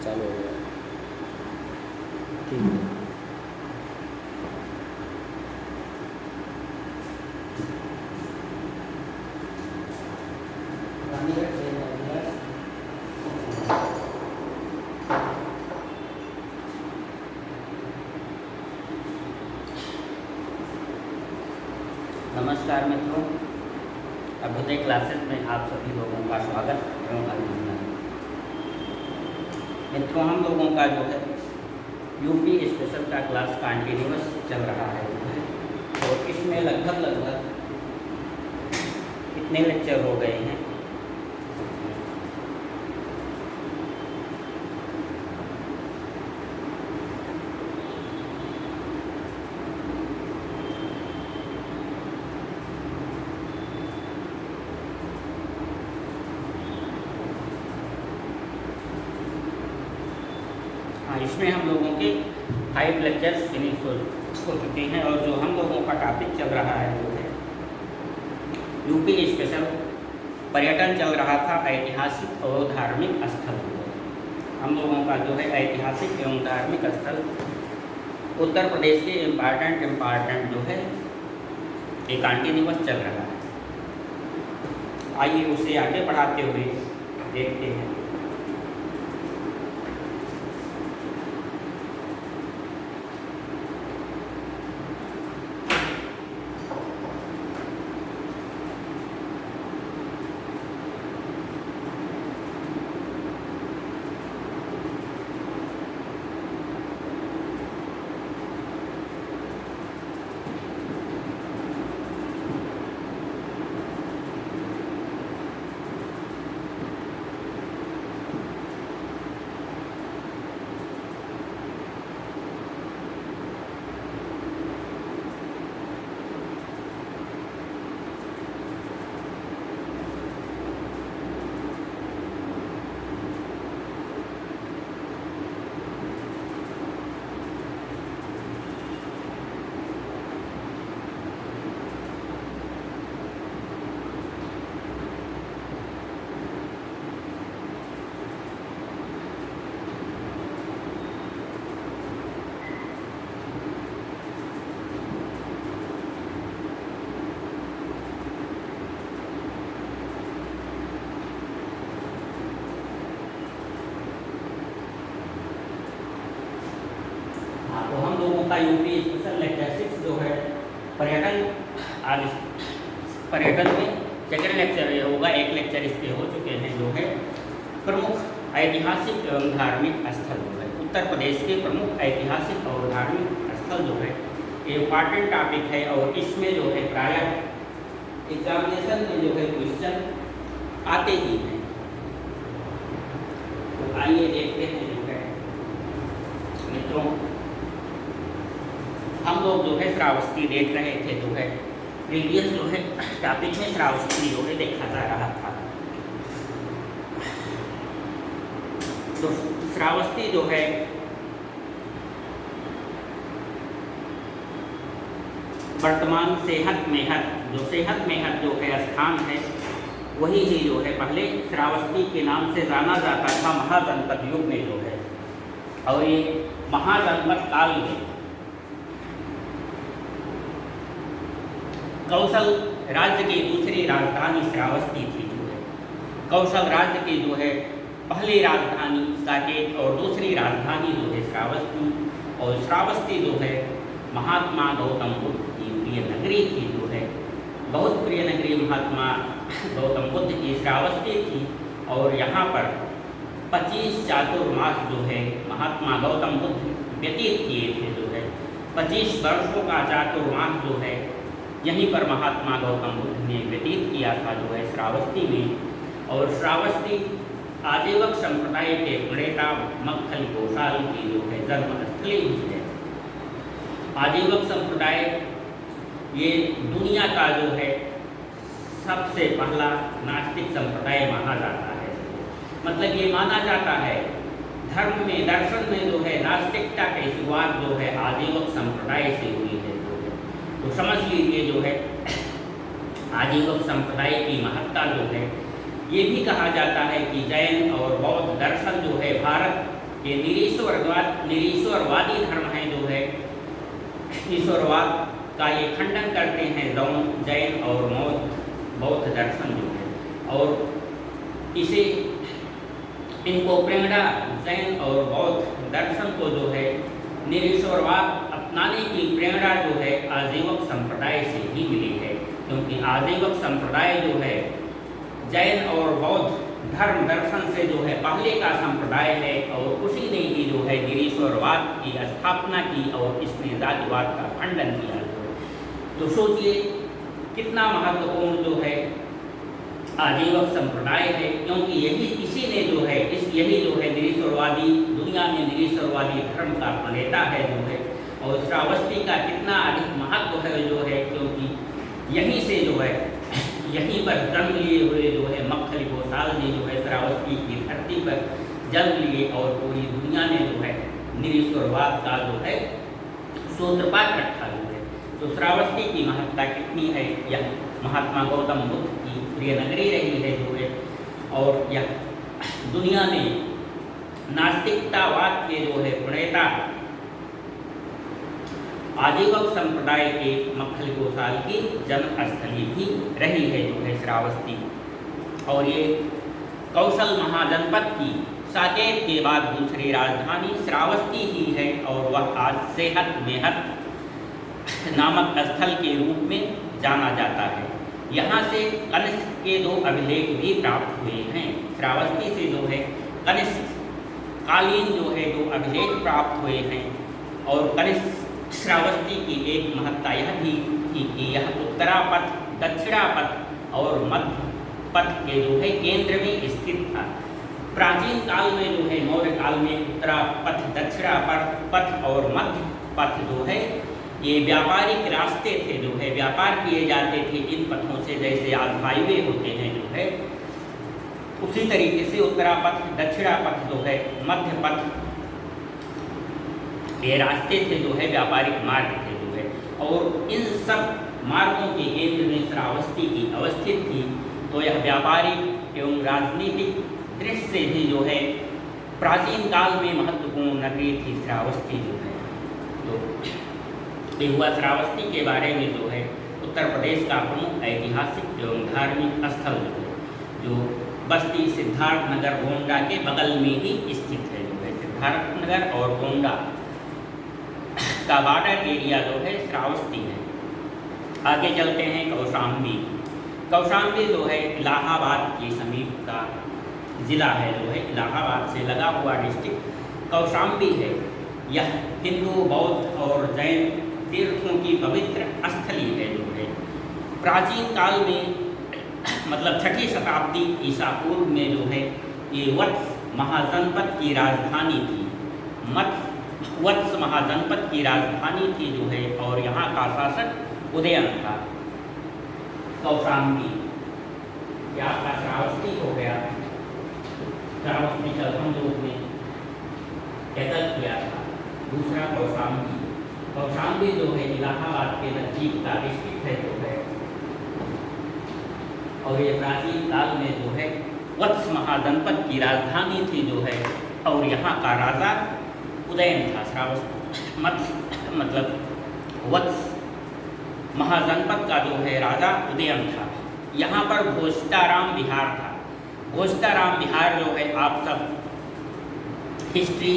चालू हो गया। ठीक है। नमस्कार मित्रों, अभ्युदय क्लासेस में आप सभी लोगों का स्वागत एवं अभिनंदन। मित्रों, हम लोगों का जो है यूपी स्पेशल का क्लास कंटिन्यूअस चल रहा है और इसमें लगभग कितने लेक्चर हो गए हैं? इसमें हम लोगों के 5 लेक्चर्स फिनिश हो चुके हैं और जो हम लोगों का टॉपिक चल रहा है वो है यूपी स्पेशल पर्यटन चल रहा था, ऐतिहासिक और धार्मिक स्थल। हम लोगों का जो है ऐतिहासिक एवं धार्मिक स्थल उत्तर प्रदेश के इम्पॉर्टेंट जो है ये कंटिन्यूअस चल रहा है। आइए उसे आगे बढ़ाते हुए देखते हैं। तो हम लोगों का यूपी स्पेशल लेक्चर 6 जो है पर्यटन, आज पर्यटन में सेकेंड लेक्चर ये होगा। एक लेक्चर इसके हो चुके हैं जो है प्रमुख ऐतिहासिक एवं धार्मिक स्थल जो है उत्तर प्रदेश के प्रमुख ऐतिहासिक और धार्मिक स्थल जो है ये इम्पॉर्टेंट टॉपिक है और इसमें जो है प्रायः एग्जामिनेशन में जो है क्वेश्चन आते ही हैं। तो आइए देखते हैं जो है मित्रों, हम लोग जो है श्रावस्ती देख रहे थे जो है प्रीवियस जो है टॉपिक में श्रावस्ती जो है देखा जा रहा था। तो श्रावस्ती जो है वर्तमान सेहत मेहत जो है स्थान है वही ही जो है पहले श्रावस्ती के नाम से जाना जाता था महाजनपद युग में जो है। और ये महाजनपद काल में कौशल राज्य की दूसरी राजधानी श्रावस्ती थी जो है। कौशल राज्य की जो है पहली राजधानी साकेत और दूसरी राजधानी जो है श्रावस्ती। और श्रावस्ती जो है महात्मा गौतम बुद्ध की प्रिय नगरी थी जो है, बहुत प्रिय नगरी महात्मा गौतम बुद्ध की श्रावस्ती थी। और यहाँ पर 25 चातुर्मास जो है महात्मा गौतम बुद्ध व्यतीत किए थे जो है। 25 वर्षों का चातुर्मास जो है यहीं पर महात्मा गौतम बुद्ध ने व्यतीत किया था जो है श्रावस्ती में। और श्रावस्ती आजीवक संप्रदाय के प्रणेता मक्खल गोसाल की जो है जन्मस्थली भी है। आजीवक संप्रदाय ये दुनिया का जो है सबसे पहला नास्तिक संप्रदाय माना जाता है। मतलब ये माना जाता है धर्म में, दर्शन में जो है नास्तिकता की शुरुआत जो है आजीवक संप्रदाय से हुई है जो है। तो समझ लीजिए जो है आजीवक संप्रदाय की महत्ता जो है। ये भी कहा जाता है कि जैन और बौद्ध दर्शन जो है भारत ये निरीश्वरवादी धर्म है जो है, ईश्वरवाद का ये खंडन करते हैं जैन और बौद्ध दर्शन जो है। और इसे इनको प्रेरणा जैन और बौद्ध दर्शन को जो है निरीश्वरवाद अपनाने की प्रेरणा जो है आजीवक संप्रदाय से ही मिली है, क्योंकि आजीवक संप्रदाय जो है जैन और बौद्ध धर्म दर्शन से जो है पहले का संप्रदाय है, और उसी ने ही जो है निरीश्वरवाद की स्थापना की और इसने जातिवाद का खंडन किया। तो सोचिए कितना महत्वपूर्ण जो है आजीवक संप्रदाय है, क्योंकि इसी ने जो है यही जो है निरीश्वरवादी दुनिया में निरीश्वरवादी धर्म का प्रणेता है जो है। और श्रावस्ती का कितना अधिक महत्व है जो है, क्योंकि यहीं से जो है यहीं पर जन्म लिए हुए जो है मक्खली गोसाल जी जो है श्रावस्ती की धरती पर जन्म लिए और पूरी दुनिया में जो है निरीश्वरवाद का जो है सूत्रपात रखा हुआ है। तो श्रावस्ती की महत्ता कितनी है, यह महात्मा गौतम बुद्ध की प्रिय नगरी रही है जो है, और यह दुनिया में नास्तिकतावाद के जो है प्रणेता आजीवक संप्रदाय के मक्खली गोसाल की जन्मस्थली भी रही है जो है श्रावस्ती। और ये कौशल महाजनपद की साकेत के बाद दूसरी राजधानी श्रावस्ती ही है, और वह आज सेहत मेहत नामक स्थल के रूप में जाना जाता है। यहाँ से कनिष्क के 2 अभिलेख भी प्राप्त हुए हैं। श्रावस्ती से जो है कनिष्क कालीन जो है 2 अभिलेख प्राप्त हुए हैं। और कनिष्क श्रावस्ती की एक महत्ता यह भी थी कि यह उत्तरापथ, दक्षिणापथ और मध्य पथ के जो है केंद्र में स्थित था। प्राचीन काल में जो है मौर्य काल में उत्तरापथ, दक्षिणापथ और मध्य पथ जो है ये व्यापारिक रास्ते थे जो है, व्यापार किए जाते थे इन पथों से, जैसे आज हाईवे होते हैं जो है, उसी तरीके से उत्तरापथ, दक्षिणापथ जो है, मध्य पथ ये रास्ते थे जो है, व्यापारिक मार्ग थे जो है। और इन सब मार्गों के केंद्र में श्रावस्ती की अवस्थित थी। तो यह व्यापारिक एवं राजनीतिक दृष्टि से भी जो है प्राचीन काल में महत्वपूर्ण नगरी थी श्रावस्ती जो है। तो ये हुआ श्रावस्ती के बारे में जो है उत्तर प्रदेश का प्रमुख ऐतिहासिक एवं धार्मिक स्थल जो है, जो बस्ती सिद्धार्थ नगर गोंडा के बगल में ही स्थित है जो है। सिद्धार्थ नगर और गोंडा का बॉर्डर एरिया जो है श्रावस्ती है। आगे चलते हैं कौशाम्बी। कौशाम्बी जो है इलाहाबाद के समीप का ज़िला है जो है, इलाहाबाद से लगा हुआ डिस्ट्रिक्ट कौशाम्बी है। यह हिंदू, बौद्ध और जैन तीर्थों की पवित्र स्थली है जो है। प्राचीन काल में मतलब 6ठी शताब्दी ईसा पूर्व में जो है ये वत्स महाजनपद की राजधानी थी। वत्स महाजनपद की राजधानी थी जो है, और यहाँ का शासक उदयन था। कौशाम्बी या आपका श्रावस्ती हो गया। श्रावस्ती चलम रूप में कैद किया था। दूसरा कौशाम्बी। कौशाम्बी जो है इलाहाबाद के नजदीक का डिस्ट्रिक्ट है जो है, और ये प्राचीन काल में जो है वत्स महाजनपद की राजधानी थी जो है, और यहाँ का राजा उदयन था। श्रावस्ती मतलब वत्स महाजनपद का जो है राजा उदयन था। यहाँ पर घोषताराम विहार था। घोषताराम विहार जो है आप सब हिस्ट्री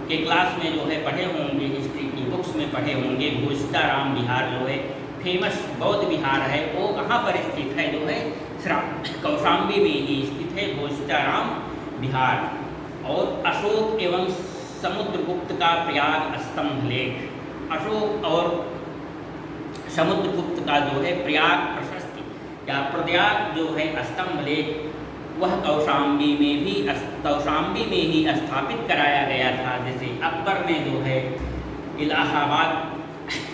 के क्लास में जो है पढ़े होंगे, हिस्ट्री की बुक्स में पढ़े होंगे। घोषताराम विहार जो है फेमस बौद्ध विहार है, वो कहाँ पर स्थित है जो है कौशाम्बी में ही स्थित है घोषताराम विहार। और अशोक एवं समुद्रगुप्त का प्रयाग स्तंभ लेख। अशोक और समुद्रगुप्त का जो है प्रयाग प्रशस्ति या प्रयाग जो है स्तंभ लेख, वह कौशाम्बी में ही स्थापित कराया गया था। जैसे अकबर ने जो है इलाहाबाद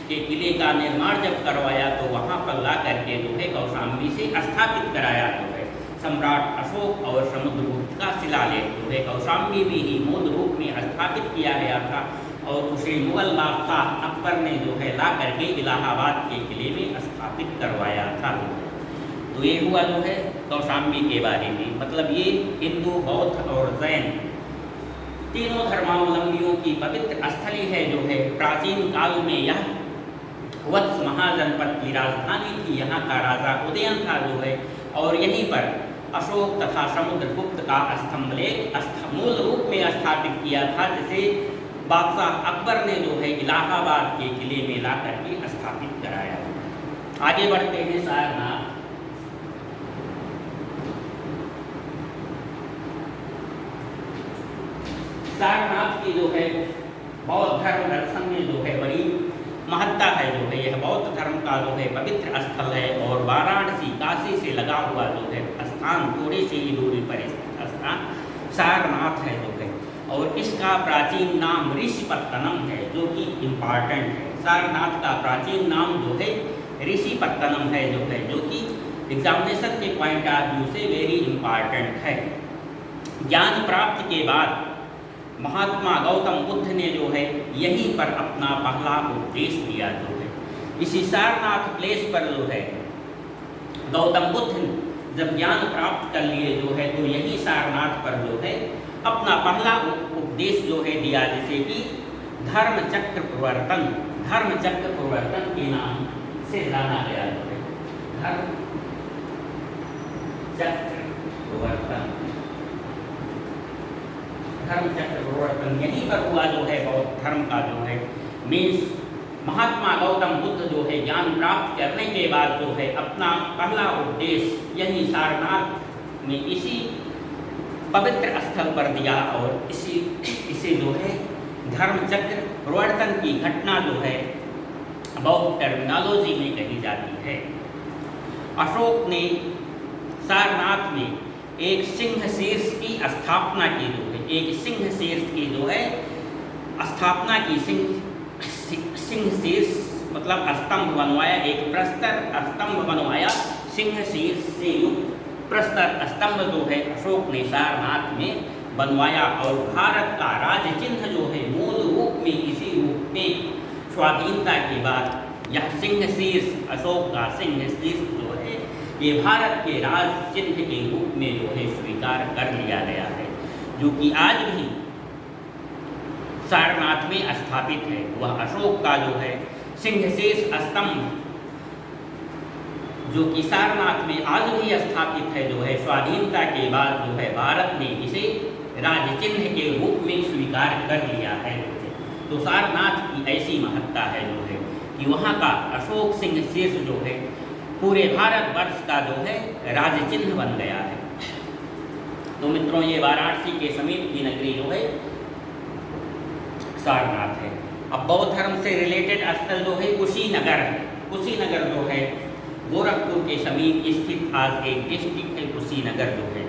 के किले का निर्माण जब करवाया तो वहाँ पर ला करके जो है कौशाम्बी से स्थापित कराया जो है सम्राट अशोक और समुद्रगुप्त का शिलालेख जो है कौशाम्बी में ही मूल रूप में स्थापित किया गया था, और उसे मुगल बादशाह अकबर ने जो है ला करके इलाहाबाद के किले में स्थापित करवाया था। तो ये हुआ जो है कौशाम्बी के बारे में। मतलब ये हिंदू, बौद्ध और जैन तीनों धर्मावलंबियों की पवित्र स्थली है जो है। प्राचीन काल में यह वत्स महाजनपद की राजधानी थी। यहाँ का राजा उदयन था जो है, और यहीं पर अशोक तथा समुद्रगुप्त का स्तंभलेख मूल रूप में स्थापित किया था, जिसे बादशाह अकबर ने जो है इलाहाबाद के किले में ला करके स्थापित कराया। आगे बढ़ते हैं। सारनाथ। सारनाथ की जो है बौद्ध धर्म दर्शन में जो है बड़ी महत्ता है जो है। यह बौद्ध धर्म का जो है पवित्र स्थल है, और वाराणसी काशी से लगा हुआ जो है स्थान, थोड़ी सी ही दूरी पर स्थित स्थान सारनाथ है जो है। और इसका प्राचीन नाम ऋषिपत्तनम है, जो कि इम्पॉर्टेंट है। सारनाथ का प्राचीन नाम जो है ऋषिपत्तनम है जो है, जो कि एग्जामिनेशन के पॉइंट ऑफ व्यू से वेरी इम्पॉर्टेंट है। ज्ञान प्राप्ति के बाद महात्मा गौतम बुद्ध ने जो है यहीं पर अपना पहला उपदेश दिया जो है। इसी सारनाथ प्लेस पर जो है गौतम बुद्ध जब ज्ञान प्राप्त कर लिए जो है, तो यही सारनाथ पर जो है अपना पहला उपदेश जो है दिया, जिसे कि धर्मचक्र प्रवर्तन के नाम से जाना गया जो है। धर्मचक्र प्रवर्तन यहीं पर हुआ जो है। बौद्ध धर्म का जो है मीन्स महात्मा गौतम बुद्ध जो है ज्ञान प्राप्त करने के बाद जो है अपना पहला उपदेश यही सारनाथ में इसी पवित्र स्थल पर दिया, और इसे जो है धर्मचक्र प्रवर्तन की घटना जो है बौद्ध टर्मिनोलॉजी में कही जाती है। अशोक ने सारनाथ में एक सिंह शीर्ष की स्थापना की जो है, एक सिंह शीर्ष की जो है स्थापना की। सिंह शीर्ष मतलब स्तंभ बनवाया, एक प्रस्तर स्तंभ बनवाया। सिंह शीर्ष से युक्त प्रस्तर स्तंभ जो है अशोक ने सारनाथ में बनवाया, और भारत का राज चिन्ह जो है मूल रूप में इसी रूप में स्वाधीनता के बाद यह सिंह शीर्ष, अशोक का सिंह शीर्ष जो है ये भारत के राज चिन्ह के रूप में जो है स्वीकार कर लिया गया है, जो कि आज भी सारनाथ में स्थापित है। वह अशोक का जो है सिंह शीर्ष स्तंभ जो कि सारनाथ में आज भी स्थापित है जो है, स्वाधीनता के बाद जो है भारत ने इसे राज चिन्ह के रूप में स्वीकार कर लिया है। तो सारनाथ की ऐसी महत्ता है जो है कि वहाँ का अशोक सिंह शीर्ष जो है पूरे भारतवर्ष का जो है राज चिन्ह बन गया है। तो मित्रों, ये वाराणसी के समीप की नगरी जो है सारनाथ है। अब बौद्ध धर्म से रिलेटेड स्थल जो है कुशीनगर है। कुशीनगर जो है गोरखपुर के समीप स्थित आज एक डिस्ट्रिक्ट है कुशीनगर जो है।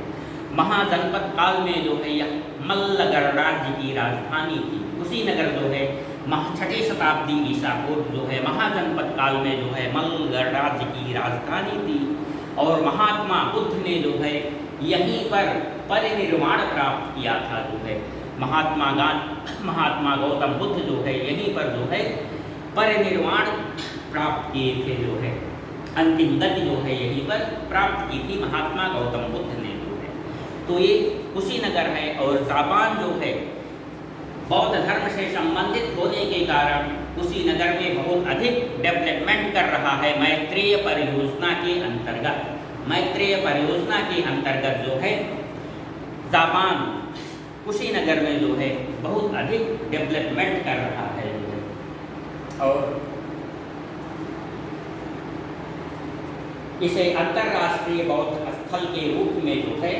महाजनपद काल में जो है यह मल्लगढ़ राज्य की राजधानी थी। कुशीनगर जो है 6ठी शताब्दी ईसा पूर्व जो है महाजनपद काल में जो है मल्लगढ़ राज्य की राजधानी थी, और महात्मा बुद्ध ने जो है यहीं पर परिनिर्वाण प्राप्त किया था जो है। महात्मा गौतम बुद्ध जो है यहीं पर जो है परिनिर्वाण प्राप्त किए थे जो है। अंतिम गति जो है यहीं पर प्राप्त की थी महात्मा गौतम बुद्ध ने जो है। तो ये कुशीनगर है, और जापान जो है बौद्ध धर्म से संबंधित होने के कारण कुशीनगर में बहुत अधिक डेवलपमेंट कर रहा है मैत्रेय परियोजना के अंतर्गत। मैत्रेय परियोजना के अंतर्गत जो है जापान कुशीनगर में जो है बहुत अधिक डेवलपमेंट कर रहा है जो है, और इसे अंतर्राष्ट्रीय बौद्ध स्थल के रूप में जो है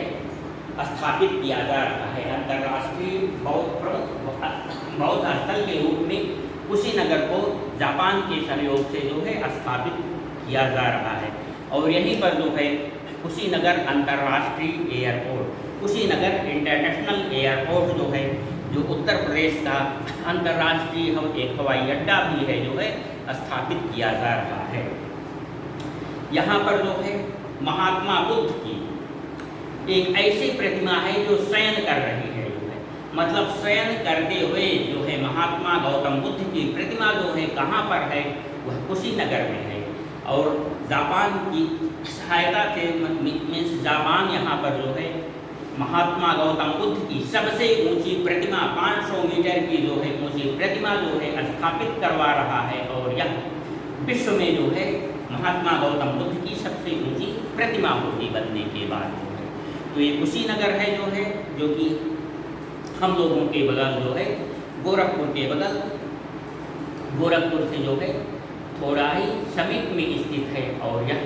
स्थापित किया जा रहा है। अंतर्राष्ट्रीय बौद्ध स्थल के रूप में कुशीनगर को जापान के सहयोग से जो है स्थापित किया जा रहा है। और यहीं पर जो है कुशीनगर अंतर्राष्ट्रीय एयरपोर्ट, कुशीनगर इंटरनेशनल एयरपोर्ट जो है, जो उत्तर प्रदेश का अंतर्राष्ट्रीय एक हवाई अड्डा भी है जो है स्थापित किया जा रहा है। यहाँ पर जो है महात्मा बुद्ध की एक ऐसी प्रतिमा है जो शयन कर रही है जो है, मतलब शयन करते हुए जो है महात्मा गौतम बुद्ध की प्रतिमा जो है कहाँ पर है, वह कुशीनगर में है। और जापान की सहायता से मीन्स जापान यहाँ पर जो है महात्मा गौतम बुद्ध की सबसे ऊंची प्रतिमा 500 मीटर की जो है ऊंची प्रतिमा जो है स्थापित करवा रहा है, और यह विश्व में जो है महात्मा गौतम बुद्ध की सबसे ऊंची प्रतिमा होगी बनने के बाद जो है। तो ये कुशीनगर है जो है, जो कि हम लोगों के बगल जो है गोरखपुर के बगल, गोरखपुर से जो है थोड़ा ही समीप में स्थित है, और यह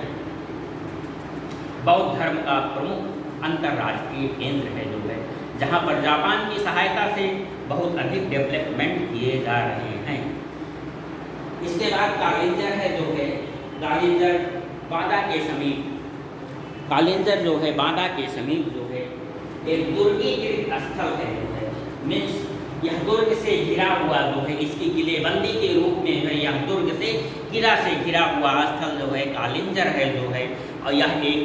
बौद्ध धर्म का प्रमुख अंतर्राष्ट्रीय केंद्र है जो है, जहाँ पर जापान की सहायता से बहुत अधिक डेवलपमेंट किए जा रहे हैं। इसके बाद कालिंजर है जो है, कालिंजर बांदा के समीप, कालिंजर जो है बांदा के समीप जो है एक दुर्गीकृत स्थल है जो है, मीन्स यह दुर्ग से घिरा हुआ जो है, इसकी किलेबंदी के रूप में है, यह दुर्ग से किला से घिरा हुआ स्थल जो है कालिंजर है जो है, और यह एक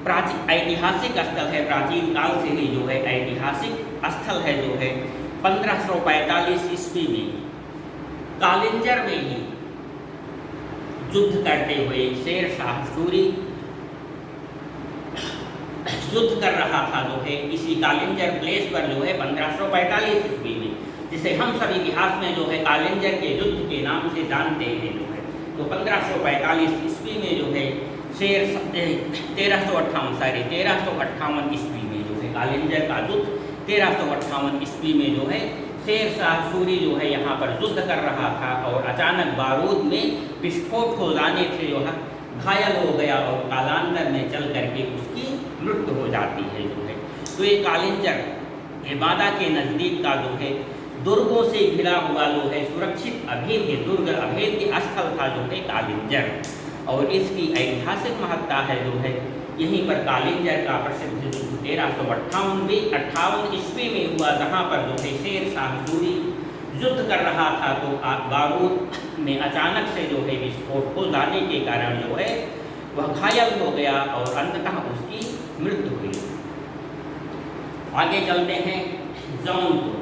प्राचीन ऐतिहासिक स्थल है, प्राचीन काल से ही जो है ऐतिहासिक स्थल है जो है। 1545 ईस्वी में कालिंजर में ही युद्ध करते हुए शेर शाह सूरी युद्ध कर रहा था जो है इसी कालिंजर प्लेस पर जो है 1545 ईस्वी में, जिसे हम सब इतिहास में जो है कालिंजर के युद्ध के नाम से जानते हैं जो है। तो 1545 ईस्वी में जो है 1358 ईस्वी में जो है कालिंजर का युद्ध, 1358 ईस्वी में जो है शेर शाह सूरी जो है यहाँ पर युद्ध कर रहा था, और अचानक बारूद में विस्फोट हो जाने से जो है घायल हो गया, और कालांतर में चल करके उसकी मृत्यु हो जाती है जो है। तो ये कालिंजर ये बांदा के नज़दीक का जो है दुर्गों से घिरा हुआ जो है सुरक्षित अभेद्य दुर्ग, अभेद्य स्थल था जो है कालिंजर, और इसकी ऐतिहासिक महत्ता है जो है। यहीं पर कालिंजर का प्रसिद्ध युद्ध 1358 ईस्वी में हुआ, जहाँ पर जो है शेर शाह सूरी युद्ध कर रहा था, तो बारूद में अचानक से जो है विस्फोट हो जाने के कारण जो है वह घायल हो गया, और अंततः उसकी मृत्यु हुई। आगे चलते हैं जौनपुर।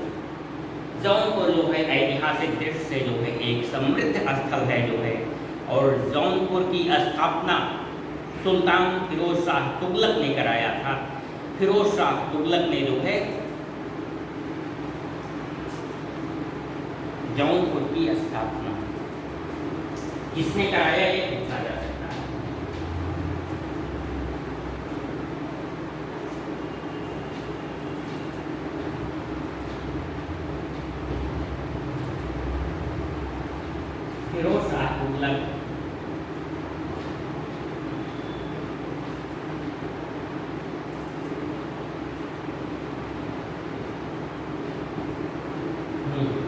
जौनपुर जो है ऐतिहासिक दृष्टि से जो है एक समृद्ध स्थल है जो है, और जौनपुर की स्थापना सुल्तान फिरोज शाह तुगलक ने कराया था। फिरोज शाह तुगलक ने जो है जौनपुर की स्थापना किसने कराया, ये पूछा जा सकता है। फिरोज शाह तुगलक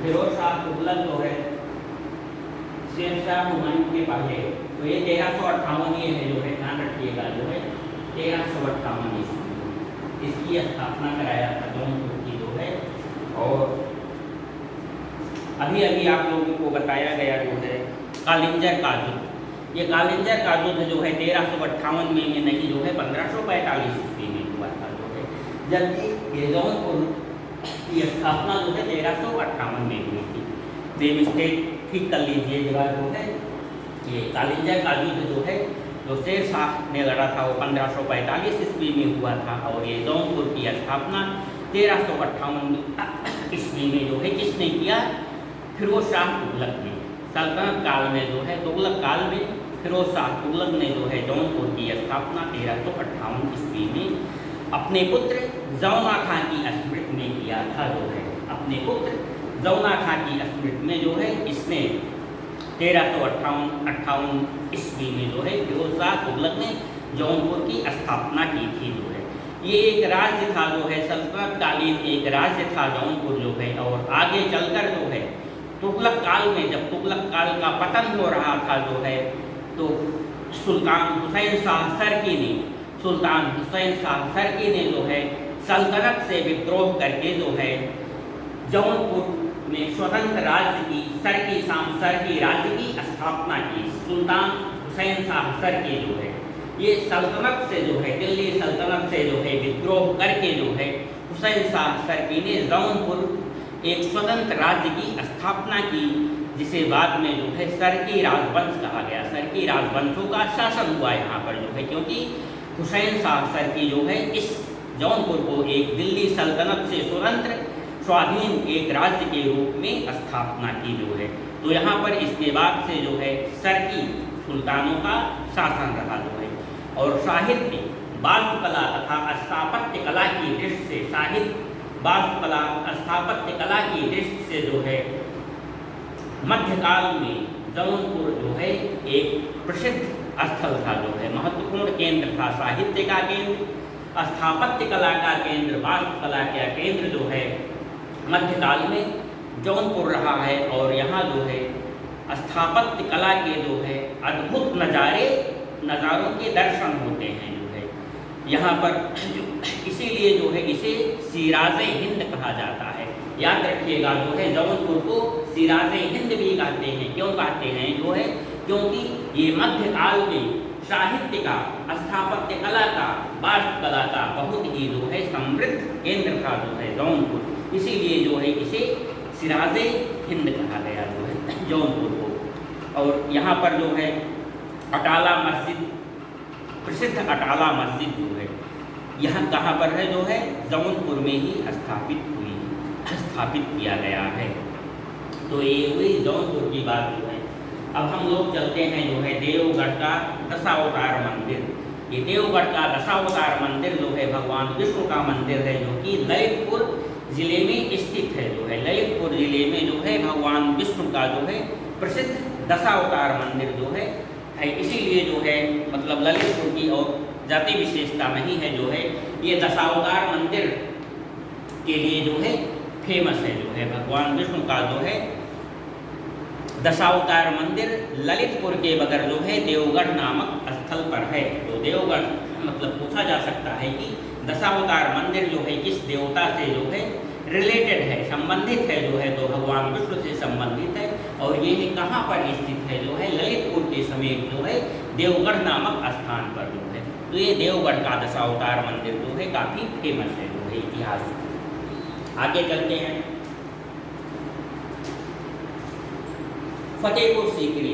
फिरोज शाह तुगलक जो है शेरशाह हुमायूं के पहले, तो ये 1358 ये है जो है, ध्यान रखिएगा जो है 1358 ईस्वी इसकी स्थापना कराया था जौनपुर की जो है। और अभी अभी आप लोगों को बताया गया जो है कालिंजर का युद्ध, ये कालिंजर का युद्ध जो है 1358 में नहीं जो है 1545 ईस्वी में हुआ था जो है, जबकि ये जौनपुर की स्थापना जो है 1358 में हुई थी। ये मिस्टेक ठीक कर लीजिएगा जो है, ये कालिंजर का युद्ध जो है जो शेर शाह ने लड़ा था वो 1545 ईस्वी में हुआ था, और ये जौनपुर की स्थापना 1358 ईस्वी में जो है किसने किया, फिरोज शाह तुगलक ने। सल्तनत काल में जो है तुगलक काल में फिरोज शाह तुगलक ने जो है जौनपुर की स्थापना 1358 ईस्वी में अपने पुत्र जौना खां की स्मृति में किया था जो है। अपने पुत्र जौना खां की स्मृति में जो है इसने 1358 ईस्वी में जो है फिरोज शाह तुगलक ने जौनपुर की स्थापना की थी जो है। ये एक राज्य था जो है, सल्तनत कालीन एक राज्य था जौनपुर जो है। और आगे चलकर जो है तुगलक काल में, जब तुगलक काल का पतन हो रहा था जो है, तो सुल्तान हुसैन शाह सरकी ने जो है सल्तनत से विद्रोह करके जो है जौनपुर में स्वतंत्र राज्य की सरकी राज्य की स्थापना की। सुल्तान हुसैन शाह सरकी जो है ये सल्तनत से जो है दिल्ली सल्तनत से जो है विद्रोह करके जो है हुसैन शाह सरकी ने जौनपुर एक स्वतंत्र राज्य की स्थापना की, जिसे बाद में जो है सरकी राजवंश कहा गया। सरकी राजवंशों का शासन हुआ यहाँ पर जो है, क्योंकि हुसैन शाह सरकी जो है इस जौनपुर को एक दिल्ली सल्तनत से स्वतंत्र स्वाधीन एक राज्य के रूप में स्थापना की जो है। तो यहाँ पर इसके बाद से जो है सरकी सुल्तानों का शासन रहा जो है। और साहित्य, वास्तुकला तथा स्थापत्य कला की दृष्टि से, साहित्य, वास्तुकला, स्थापत्य कला की दृष्टि से जो है मध्यकाल में जौनपुर जो है एक प्रसिद्ध स्थल था जो है, महत्वपूर्ण केंद्र था, साहित्य का केंद्र, स्थापत्य कला का केंद्र, वास्तुकला का केंद्र जो है मध्यकाल में जौनपुर रहा है। और यहाँ जो है स्थापत्य कला के जो है अद्भुत नज़ारों के दर्शन होते हैं जो है यहाँ पर। इसीलिए जो है इसे सिराजे हिंद कहा जाता है। याद रखिएगा जो है जौनपुर को सिराजे हिंद भी कहते हैं। क्यों कहते हैं जो है, क्योंकि ये मध्यकाल में साहित्य का, स्थापत्य कला का, वास्तुकला का बहुत ही जो है समृद्ध केंद्र था जो है जौनपुर। इसीलिए जो है इसे सिराजे हिंद कहा गया जो है जौनपुर को। और यहाँ पर जो है अटाला मस्जिद, प्रसिद्ध अटाला मस्जिद जो है यह कहाँ पर है जो है, जौनपुर में ही स्थापित किया गया है। तो ये हुई जौनपुर की बात जो है। अब हम लोग चलते हैं जो है देवगढ़ का दशावतार मंदिर। ये देवगढ़ का दशावतार मंदिर जो है भगवान विष्णु का मंदिर है, जो कि ललितपुर जिले में स्थित है जो है। ललितपुर जिले में जो है भगवान विष्णु का जो है प्रसिद्ध दशावतार मंदिर जो है। इसीलिए जो है मतलब ललितपुर की और जाति विशेषता नहीं है जो है, ये दशावतार मंदिर के लिए जो है फेमस है जो है। भगवान विष्णु का जो है दशावतार मंदिर ललितपुर के बगैर जो है देवगढ़ नामक स्थल पर है। तो देवगढ़ मतलब पूछा जा सकता है कि दशावतार मंदिर जो है किस देवता से जो है रिलेटेड है, संबंधित है जो है, तो भगवान विष्णु से संबंधित है। और ये कहाँ पर स्थित है जो है, ललितपुर के समीप जो है देवगढ़ नामक स्थान पर जो है। तो ये देवगढ़ का दशावतार मंदिर जो है काफ़ी फेमस है जो है इतिहास। आगे चलते हैं फतेहपुर सीकरी।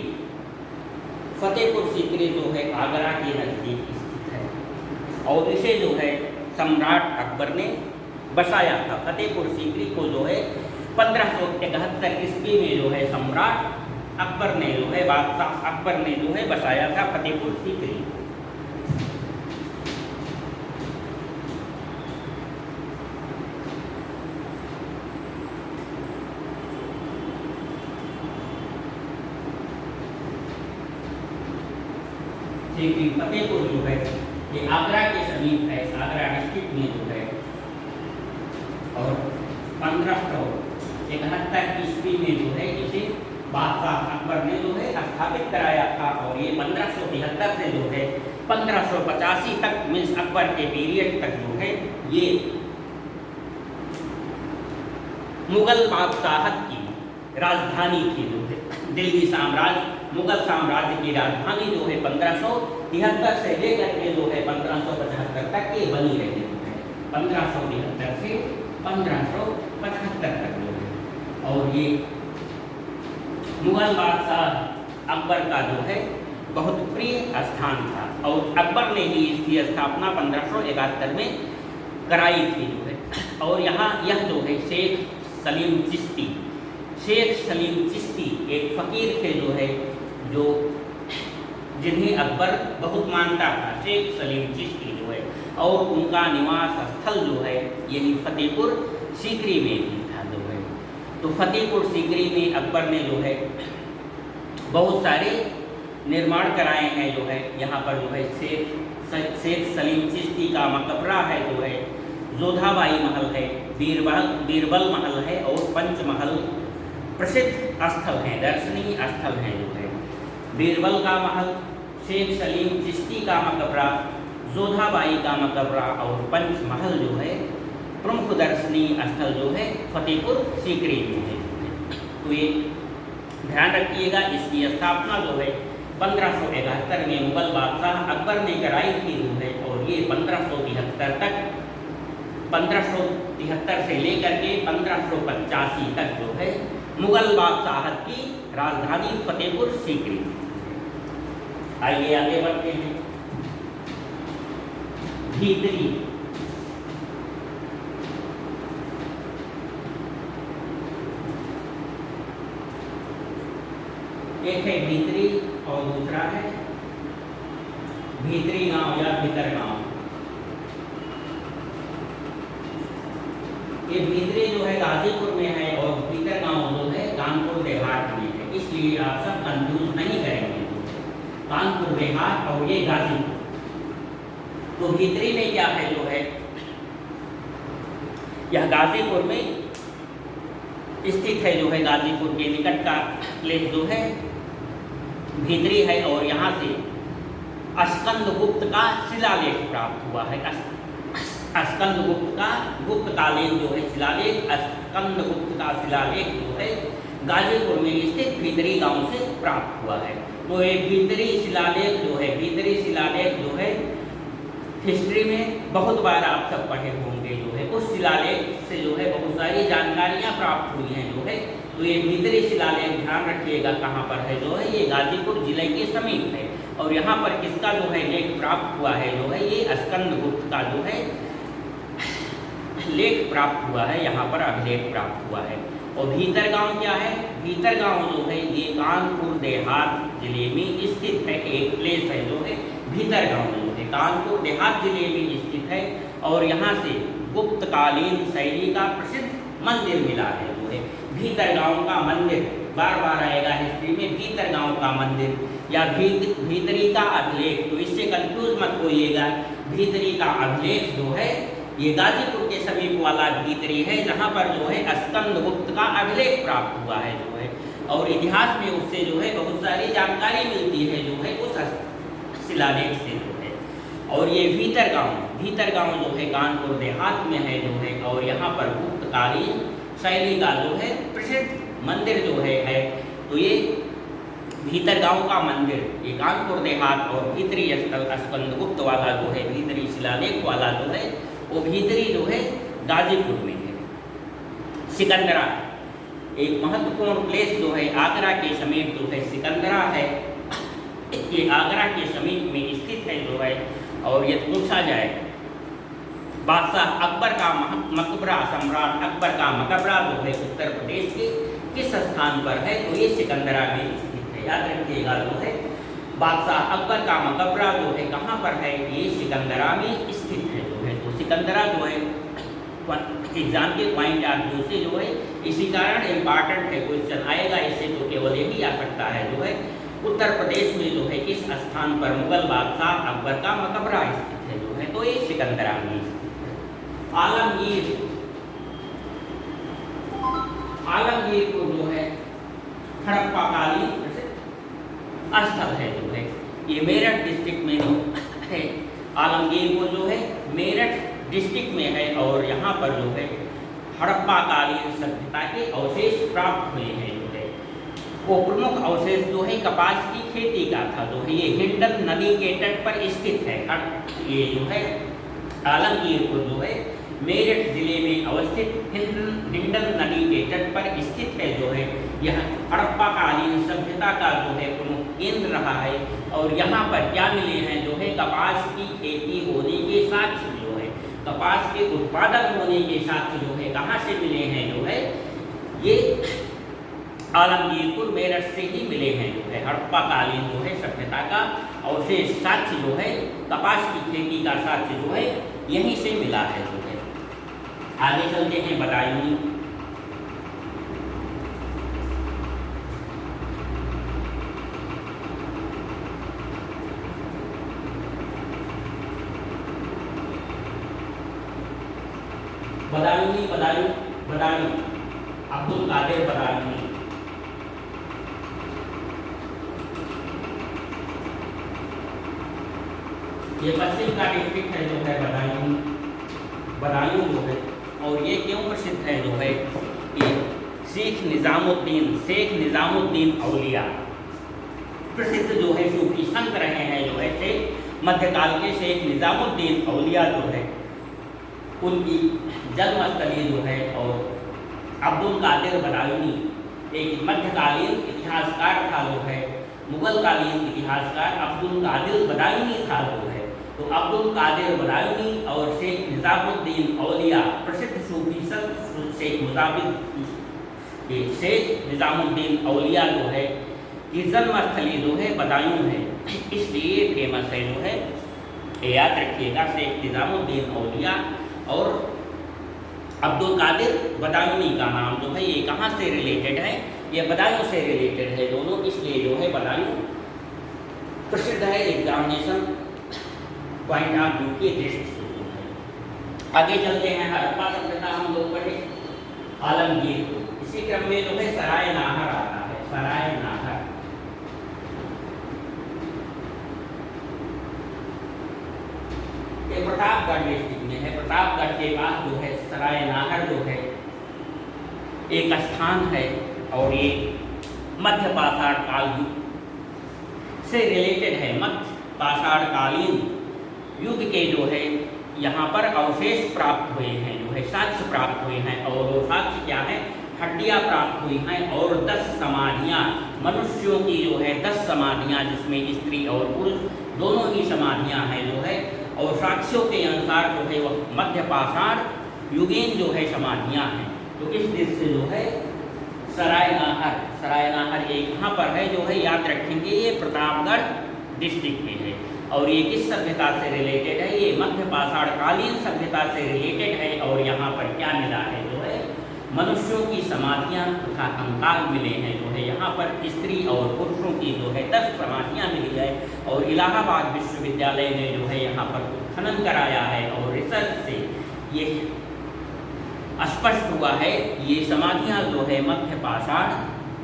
फतेहपुर सीकरी जो है आगरा के नज़दीक स्थित है और इसे जो है सम्राट अकबर ने बसाया था। फतेहपुर सीकरी को जो है 1571 ईस्वी में जो है सम्राट अकबर ने जो है, बादशाह अकबर ने जो है बसाया था फतेहपुर सीकरी। सीकरी फतेहपुर जो है ये आगरा के समीप है, आगरा डिस्ट्रिक्ट में जो है। और 1571 ईस्वी में जो है इसे बादशाह अकबर ने जो है स्थापित कराया था। और ये 1573 से जो है 1585 तक मीन्स अकबर के पीरियड तक जो है ये मुगल बादशाहत की राजधानी थी जो है। दिल्ली साम्राज्य, मुगल साम्राज्य की राजधानी जो है 1573 से लेकर के जो है 1575 तक ये बनी रही है। 1573 से 1575 तक जो है। और ये मुगल बादशाह अकबर का जो है बहुत प्रिय स्थान था। और अकबर ने ही इसकी स्थापना 1571 में कराई थी जो है। और यहाँ यह जो है शेख सलीम चिश्ती एक फ़कीर थे जो है, जो जिन्हें अकबर बहुत मानता था, शेख सलीम चिश्ती जो है। और उनका निवास स्थल जो है यही फतेहपुर सीकरी में भी था जो है। तो फतेहपुर सीकरी में अकबर ने जो है बहुत सारे निर्माण कराए हैं जो है। यहाँ पर जो है शेख सलीम चिश्ती का मकबरा है जो है, जोधाबाई महल है, बीरबल महल है और पंचमहल प्रसिद्ध स्थल हैं, दर्शनीय स्थल हैं जो है। बीरबल का महल, शेख सलीम चिश्ती का मकबरा, जोधाबाई का मकबरा और पंचमहल जो है प्रमुख दर्शनीय स्थल जो है फतेहपुर सीकरी में है। तो ये ध्यान रखिएगा, इसकी स्थापना जो है 1571 में मुगल बादशाह अकबर ने कराई थी जो है। और ये 1573 तक, 1573 से लेकर के 1585 तक जो है मुगल बादशाहत की राजधानी फतेहपुर सीकरी। आइए आगे बढ़ते हैं। भीतरी एक है भीतरी और दूसरा है भीतरी गांव या भीतर गांव। ये भीतरी जो है गाजीपुर में है और भीतर गांव जो है कानपुर देहात में है, इसलिए आप सब कंफ्यूज नहीं करेंगे। कानपुर देहात और ये गाजीपुर। तो भीतरी में क्या है जो है, यह गाजीपुर में स्थित है जो है, गाजीपुर के निकट का प्लेस जो है भीतरी है। और यहाँ से स्कंदगुप्त का शिलालेख प्राप्त हुआ है। स्कंदगुप्त का गुप्तकालीन जो है शिलालेख, स्कंदगुप्त का शिलालेख जो है गाजीपुर में स्थित भीतरी गांव से प्राप्त हुआ है। तो ये भीतरी शिलालेख जो है, भीतरी शिलालेख जो है हिस्ट्री में बहुत बार आप सब पढ़े होंगे जो है, उस शिलालेख से जो है बहुत सारी जानकारियाँ प्राप्त हुई हैं जो है। तो ये भीतरी शिलालेख ध्यान रखिएगा कहाँ पर है जो है, ये गाजीपुर जिले के समीप है। और यहाँ पर किसका जो है लेख प्राप्त हुआ है जो है, ये स्कंदगुप्त का जो है लेख प्राप्त हुआ है, यहाँ पर अभिलेख प्राप्त हुआ है। और भीतर गांव क्या है, भीतर गांव जो है ये कानपुर देहात जिले में स्थित है, एक प्लेस है जो है भीतर गांव जो है कानपुर देहात जिले में स्थित है। और यहाँ से गुप्तकालीन शैली का प्रसिद्ध मंदिर मिला है जो है। भीतर गांव का मंदिर बार बार आएगा हिस्ट्री में, भीतर गांव का मंदिर या भीतरी का अभिलेख। तो इससे कंफ्यूज मत होइएगा। भीतरी का अभिलेख जो है ये गाजीपुर के समीप वाला भीतरी है, जहाँ पर जो है स्कंदगुप्त का अभिलेख प्राप्त हुआ है जो है। और इतिहास में उससे जो है बहुत सारी जानकारी मिलती है जो है उस शिलालेख से जो है। और ये भीतर गांव जो है कानपुर देहात में है जो है। और यहाँ पर गुप्तकालीन शैली का जो है प्रसिद्ध मंदिर जो है। तो ये भीतर गांव का मंदिर, ये कानपुर देहात और भीतरी स्थल स्कंदगुप्त वाला जो है, भीतरी शिलालेख वाला जो है, वो भीतरी जो है गाजीपुर में है। सिकंदरा एक महत्वपूर्ण प्लेस जो है आगरा के समीप जो है सिकंदरा है, ये आगरा के समीप में स्थित है जो है। और ये पूछा जाए बादशाह अकबर का मकबरा, सम्राट अकबर का मकबरा जो है उत्तर प्रदेश के किस स्थान पर है, तो ये सिकंदरा में स्थित है। याद रखिएगा जो है बादशाह अकबर का मकबरा जो है कहाँ पर है, ये सिकंदरा में स्थित है जो है। तो सिकंदरा जो है एग्जाम के पॉइंट ऑफ व्यू से जो है इसी कारण इम्पॉर्टेंट है, क्वेश्चन आएगा इससे तो केवल यही आ सकता है जो है उत्तर प्रदेश में जो है किस स्थान पर मुगल बादशाह अकबर का मकबरा स्थित है जो है, तो ये सिकंदरा में स्थित है। आलमगीरपुर जो है हड़प्पा कालीन स्थल है जो है, ये मेरठ डिस्ट्रिक्ट में है। आलमगीरपुर जो है मेरठ डिस्ट्रिक्ट में है। और यहाँ पर जो है हड़प्पा कालीन सभ्यता के अवशेष प्राप्त हुए हैं जो है। वो प्रमुख अवशेष जो है कपास की खेती का था जो है, ये हिंडन नदी के तट पर स्थित है। ये जो है आलमगीरपुर जो है मेरठ जिले में अवस्थित हिंडन नदी के तट पर स्थित है जो है। यह हड़प्पा कालीन सभ्यता का जो है प्रमुख केंद्र रहा है। और यहाँ पर क्या मिले हैं जो है, कपास की खेती होने के साक्ष्य जो है, कपास के उत्पादन होने के साक्ष्य जो है कहाँ से मिले हैं जो है, ये आलमगीरपुर मेरठ से ही मिले हैं जो है। हड़प्पा कालीन जो है सभ्यता का अवशेष साक्ष्य जो है, कपास की खेती का साक्ष्य जो है यहीं से मिला है जो है। आगे चलते हैं बदायूं। बदायूं अब्दुल कादिर बदायूं ये पश्चिम का डिस्ट्रिक्ट है जो है बदायूं जो है। और ये क्यों प्रसिद्ध है जो है, ये शेख निजामुद्दीन औलिया प्रसिद्ध जो है सूफी संत रहे हैं जो है। शेख मध्यकाल के शेख निजामुद्दीन औलिया जो है उनकी जन्मस्थली जो है। और अब्दुल कादिर बदायूनी एक मध्यकालीन इतिहासकार था जो है, मुगल कालीन इतिहासकार अब्दुल कादिर बदायूनी था जो है। तो अब्दुल कादिर बदायूनी और शेख निजामुद्दीन औलिया प्रसिद्ध सूफी संत शेख निजामुद्दीन औलिया जो है कि जन्मस्थली जो है बदायूं है, इसलिए फेमस है जो है, याद रखिएगा, शेख निज़ामुद्दीन औलिया और अब्दुल कादिर बदायूनी का नाम जो है ये कहाँ से रिलेटेड है, ये बदायूं से रिलेटेड है दोनों, इसलिए जो है बदायूं प्रसिद्ध है एग्जामिनेशन पॉइंट ऑफ व्यू की दृष्टि से जो है। आगे चलते हैं, हड़प्पा सभ्यता हम लोग पढ़े, आलमगीर को, इसी क्रम में जो है सराय नाहर आता है, सराय नाहर। ये प्रतापगढ़ डिस्ट्रिक्ट में है, प्रतापगढ़ के पास जो है सराय नाहर जो है एक स्थान है और ये मध्य पाषाण काल युग से रिलेटेड है। मध्य पाषाण कालीन युग के जो है यहाँ पर अवशेष प्राप्त हुए हैं, जो है साक्ष्य प्राप्त हुए हैं, और वो साक्ष्य क्या है, हड्डियाँ प्राप्त हुई हैं और 10 समाधियाँ, मनुष्यों की जो है 10 समाधियाँ, जिसमें स्त्री और पुरुष दोनों ही समाधियाँ हैं जो है, और साक्ष्यों के अनुसार जो है वह मध्य पाषाण युगीन जो है समाधियाँ हैं। तो इस दृष्टि से जो है सराय नाहर ये कहाँ पर है जो है, याद रखेंगे, ये प्रतापगढ़ डिस्ट्रिक्ट में है। और ये किस सभ्यता से रिलेटेड है, ये मध्य पाषाण कालीन सभ्यता से रिलेटेड है। और यहाँ पर क्या मिला है जो है, मनुष्यों की समाधियाँ तथा कंकाल मिले हैं जो है, यहाँ पर स्त्री और पुरुषों की जो है 10 समाधियाँ मिली है। और इलाहाबाद विश्वविद्यालय ने जो है यहाँ पर खनन कराया है और रिसर्च से ये स्पष्ट हुआ है, ये समाधियाँ जो है मध्य पाषाण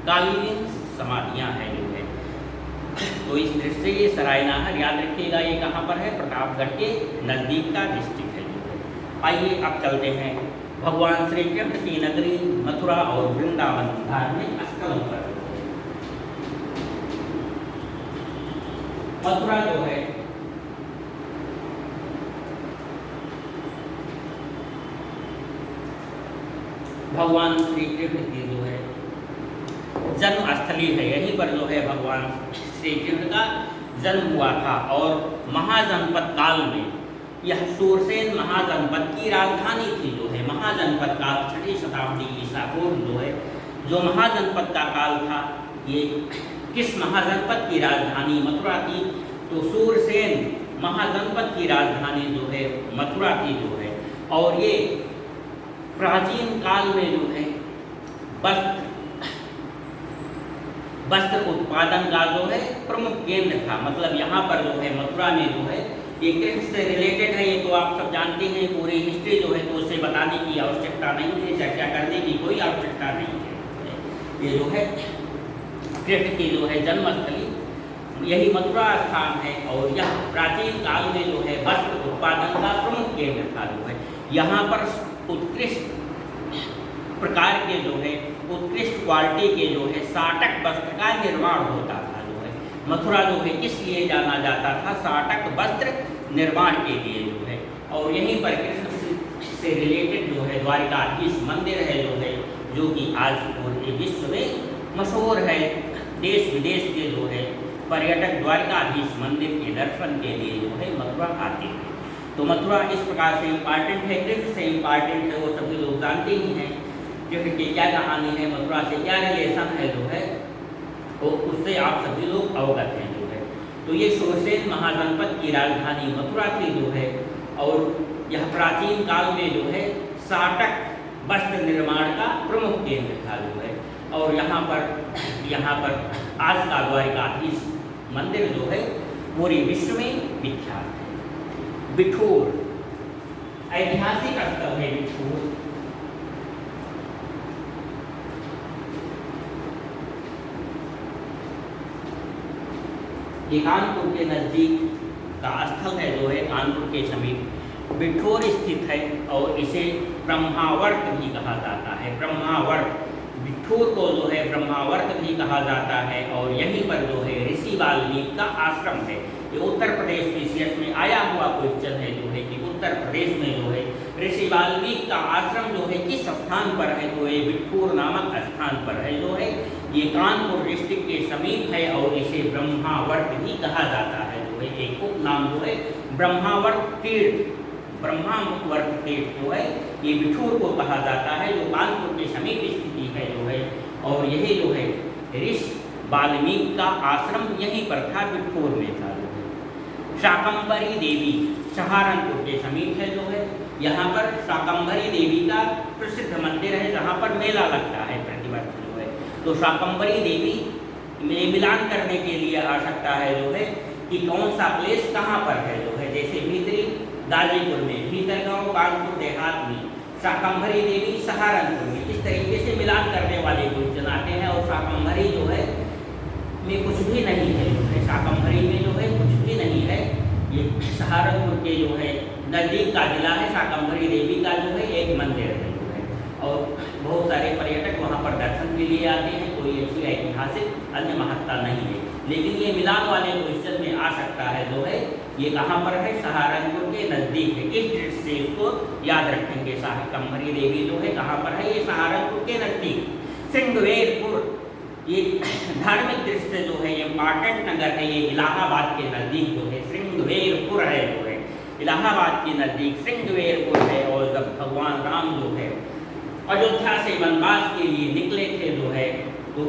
कालीन समाधियाँ हैं जो है। तो इस दृष्टि से ये सराय नाहर याद रखिएगा, ये कहाँ पर है, प्रतापगढ़ के नज़दीक का डिस्ट्रिक्ट है जो है। आइए अब चलते हैं भगवान श्री कृष्ण की नगरी मथुरा और वृंदावन धार्मिक स्थलों पर। मथुरा जो है भगवान श्री कृष्ण की जो है जन्म स्थली है, यहीं पर जो है भगवान श्री कृष्ण का जन्म हुआ था। और महाजनपद काल में यह सूरसेन महाजनपद की राजधानी थी जो है। महाजनपद काल 6वीं शताब्दी ईसा पूर्व जो है, जो महाजनपद का काल था, ये किस महाजनपद की राजधानी मथुरा थी, तो सूरसेन महाजनपद की राजधानी जो है मथुरा थी जो है। और ये प्राचीन काल में जो है वस्त्र उत्पादन का जो है प्रमुख केंद्र था। मतलब यहाँ पर जो है मथुरा में जो है ये कृष्ण से रिलेटेड है, ये तो आप सब जानते हैं, पूरी हिस्ट्री जो है तो उसे बताने की आवश्यकता नहीं है, चर्चा करने की कोई आवश्यकता नहीं है। ये जो है कृष्ण की जो है जन्मस्थली यही मथुरा स्थान है। और यह प्राचीन काल में जो है वस्त्र उत्पादन का प्रमुख केंद्र था जो है। यहाँ पर उत्कृष्ट प्रकार के जो है उत्कृष्ट क्वालिटी के जो है साटक वस्त्र का निर्माण होता था जो है। मथुरा जो है किस लिए जाना जाता था, साटक वस्त्र निर्माण के लिए जो है। और यहीं पर कृष्ण से रिलेटेड जो है द्वारिकाधीश मंदिर है जो है, जो कि आज पूरे विश्व में मशहूर है। देश विदेश के जो है पर्यटक द्वारिकाधीश मंदिर के दर्शन के लिए जो है मथुरा आते हैं। तो मथुरा इस प्रकार से इम्पॉर्टेंट है, कृष्ण से इम्पॉर्टेंट है, वो सभी लोग जानते ही हैं। कृष्ण की क्या कहानी है, मथुरा से क्या रिलेशन है जो है, तो उससे आप सभी लोग अवगत हैं जो है। तो ये सूरसेन महाजनपद की राजधानी मथुरा थी जो है। और यह प्राचीन काल में जो है साटक वस्त्र निर्माण का प्रमुख केंद्र था जो है। और यहाँ पर आज का द्वारिकाधीश मंदिर जो है पूरे विश्व में विख्यात है। बिठूर ऐतिहासिक स्थल है बिठूर। ये कानपुर के नज़दीक का स्थल है जो है, कानपुर के समीप बिठूर स्थित है। और इसे ब्रह्मावर्त भी कहा जाता है। ब्रह्मावर्त, बिठूर को जो है ब्रह्मावर्त भी कहा जाता है। और यहीं पर जो है ऋषि वाल्मीकि का आश्रम है। ये उत्तर प्रदेश PCS में आया हुआ क्वेश्चन है जो है कि उत्तर प्रदेश में जो है ऋषि वाल्मीकि का आश्रम जो है किस स्थान पर है, तो ये बिठूर नामक स्थान पर है जो है। ये कानपुर डिस्ट्रिक्ट के समीप है और इसे ब्रह्मावर्त भी कहा जाता है जो है। एक उपनाम जो है ब्रह्मावर्त तीर्थ, ब्रह्मावर्त तीर्थ जो है ये बिठूर को कहा जाता है, जो कानपुर के समीप स्थिति है जो है। और यही जो है वाल्मीकि का आश्रम यहीं पर था, बिठूर में था जो है। शाकंभरी देवी सहारनपुर के समीप है जो है। यहाँ पर शाकंभरी देवी का प्रसिद्ध मंदिर है, जहाँ पर मेला लगता है प्रतिवर्ष जो है। तो शाकंभरी देवी में मिलान करने के लिए आवश्यकता है जो है कि कौन सा प्लेस कहाँ पर है जो है। जैसे भीतरी गाजीपुर में, भीतरगांव कानपुर देहात में, शाकंभरी देवी सहारनपुर में, इस तरीके से मिलान करने वाले क्वेश्चन आते हैं। और शाकंभरी जो है में कुछ भी नहीं है जो है, शाकंभरी में जो है कुछ भी नहीं है। ये सहारनपुर के जो है नज़दीक का जिला है। शाकंभरी देवी का जो है एक मंदिर है जो है, और बहुत सारे पर्यटक वहाँ पर दर्शन के लिए आते हैं। कोई ऐसी ऐतिहासिक अन्य महत्ता नहीं है, लेकिन ये मिलान वाले क्वेश्चन में आ सकता है जो है। ये कहाँ पर है? सहारनपुर के नज़दीक है। इस दृष्टि से इसको याद रखेंगे। शाकंभरी देवी जो है कहाँ पर है? ये सहारनपुर के नज़दीक। श्रृंगवेरपुर ये धार्मिक दृष्टि से जो है ये इम्पॉर्टेंट नगर है। ये इलाहाबाद के नज़दीक जो है श्रृंगवेरपुर है जो है, इलाहाबाद के नज़दीक श्रृंगवेरपुर है। और जब भगवान राम जो है अयोध्या से वनवास के लिए निकले थे जो है, तो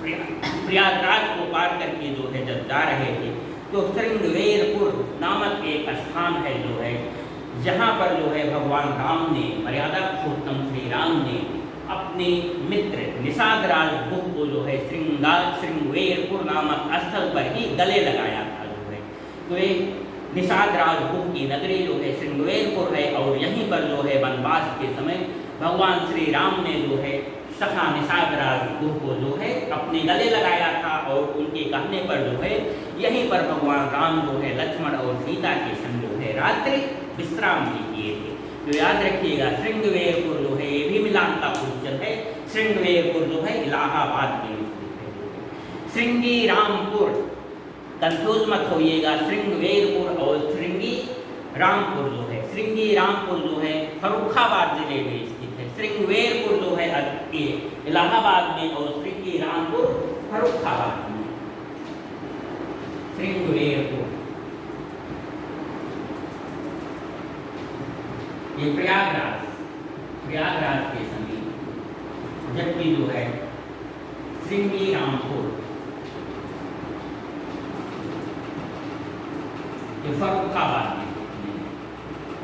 प्रयागराज को पार करके जो है जब जा रहे थे, तो श्रृंगवेरपुर नामक एक स्थान है जो है, जहाँ पर जो है भगवान राम ने, मर्यादा पुरुषोत्तम श्री राम ने अपने मित्र निषाद राज गुह को जो है श्रृंगवेरपुर नामक स्थल पर ही गले लगाया था जो है। तो ये निषाद राज गुह की नगरी जो है श्रृंगवेरपुर है, और यहीं पर जो है वनवास के समय भगवान श्री राम ने जो है सखा निषाद राज गुह को जो है अपने गले लगाया था। और उनके कहने पर जो है यहीं पर भगवान राम जो है लक्ष्मण और सीता के संग जो है रात्रि विश्राम भी किए थे। तो याद रखिएगा, श्रृंगवेरपुर जो है ये भी मिलान का क्वेश्चन है। श्रृंगवेरपुर जो है इलाहाबाद में स्थित है। श्रृंगी रामपुर, कंफ्यूज मत होइएगा, श्रृंगवेरपुर और श्रृंगी रामपुर जो है, श्रृंगी रामपुर जो है फर्रुखाबाद जिले में स्थित है। श्रृंगवेरपुर जो है इलाहाबाद में, और श्रृंगी रामपुर फर्रुखाबाद में। श्रृंगवेरपुर ये प्रयागराज के समीप, जबकि जो है श्रृंगी रामपुर ये फर्रुखाबाद में,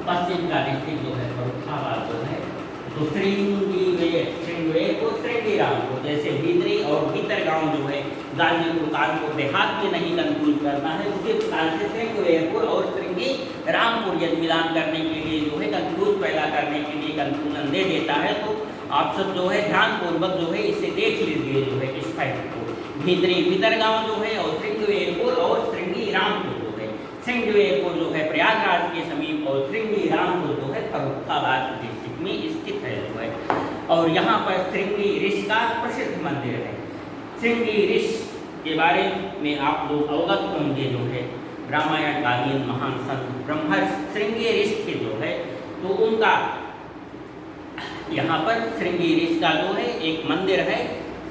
पश्चिम का डिस्ट्रिक्ट जो है फर्रुखाबाद जो है। तो श्रृंगवेरपुर श्रृंगी रामपुर, जैसे भीतरी और भीतरगांव जो है गाजीपुर कानपुर देहात में नहीं कंफ्यूज करना है, उसी प्रकार से श्रृंगवेरपुर और श्रृंगी रामपुर यदि मिलान करने के लिए जो है कंफ्यूज पैदा करने के लिए कंफ्यूजन दे देता है, तो आप सब जो है ध्यानपूर्वक जो है इसे देख लीजिए जो है इस फैक्ट को। भीतरगांव जो है और श्रृंगवेरपुर और श्रृंगी रामपुर जो है, श्रृंगवेरपुर जो है प्रयागराज के समीप और श्रृंगी रामपुर जो है फर्रुखाबाद डिस्ट्रिक्ट में स्थित है जो है। और यहाँ पर श्रृंगी ऋषि का प्रसिद्ध मंदिर है। श्रृंगी ऋषि के बारे में आप लोग अवगत होंगे जो है, रामायण कालीन महान संत ब्रह्मर्षि श्रृंगी ऋषि थे जो है, तो उनका यहाँ पर श्रृंगी ऋषि का जो है एक मंदिर है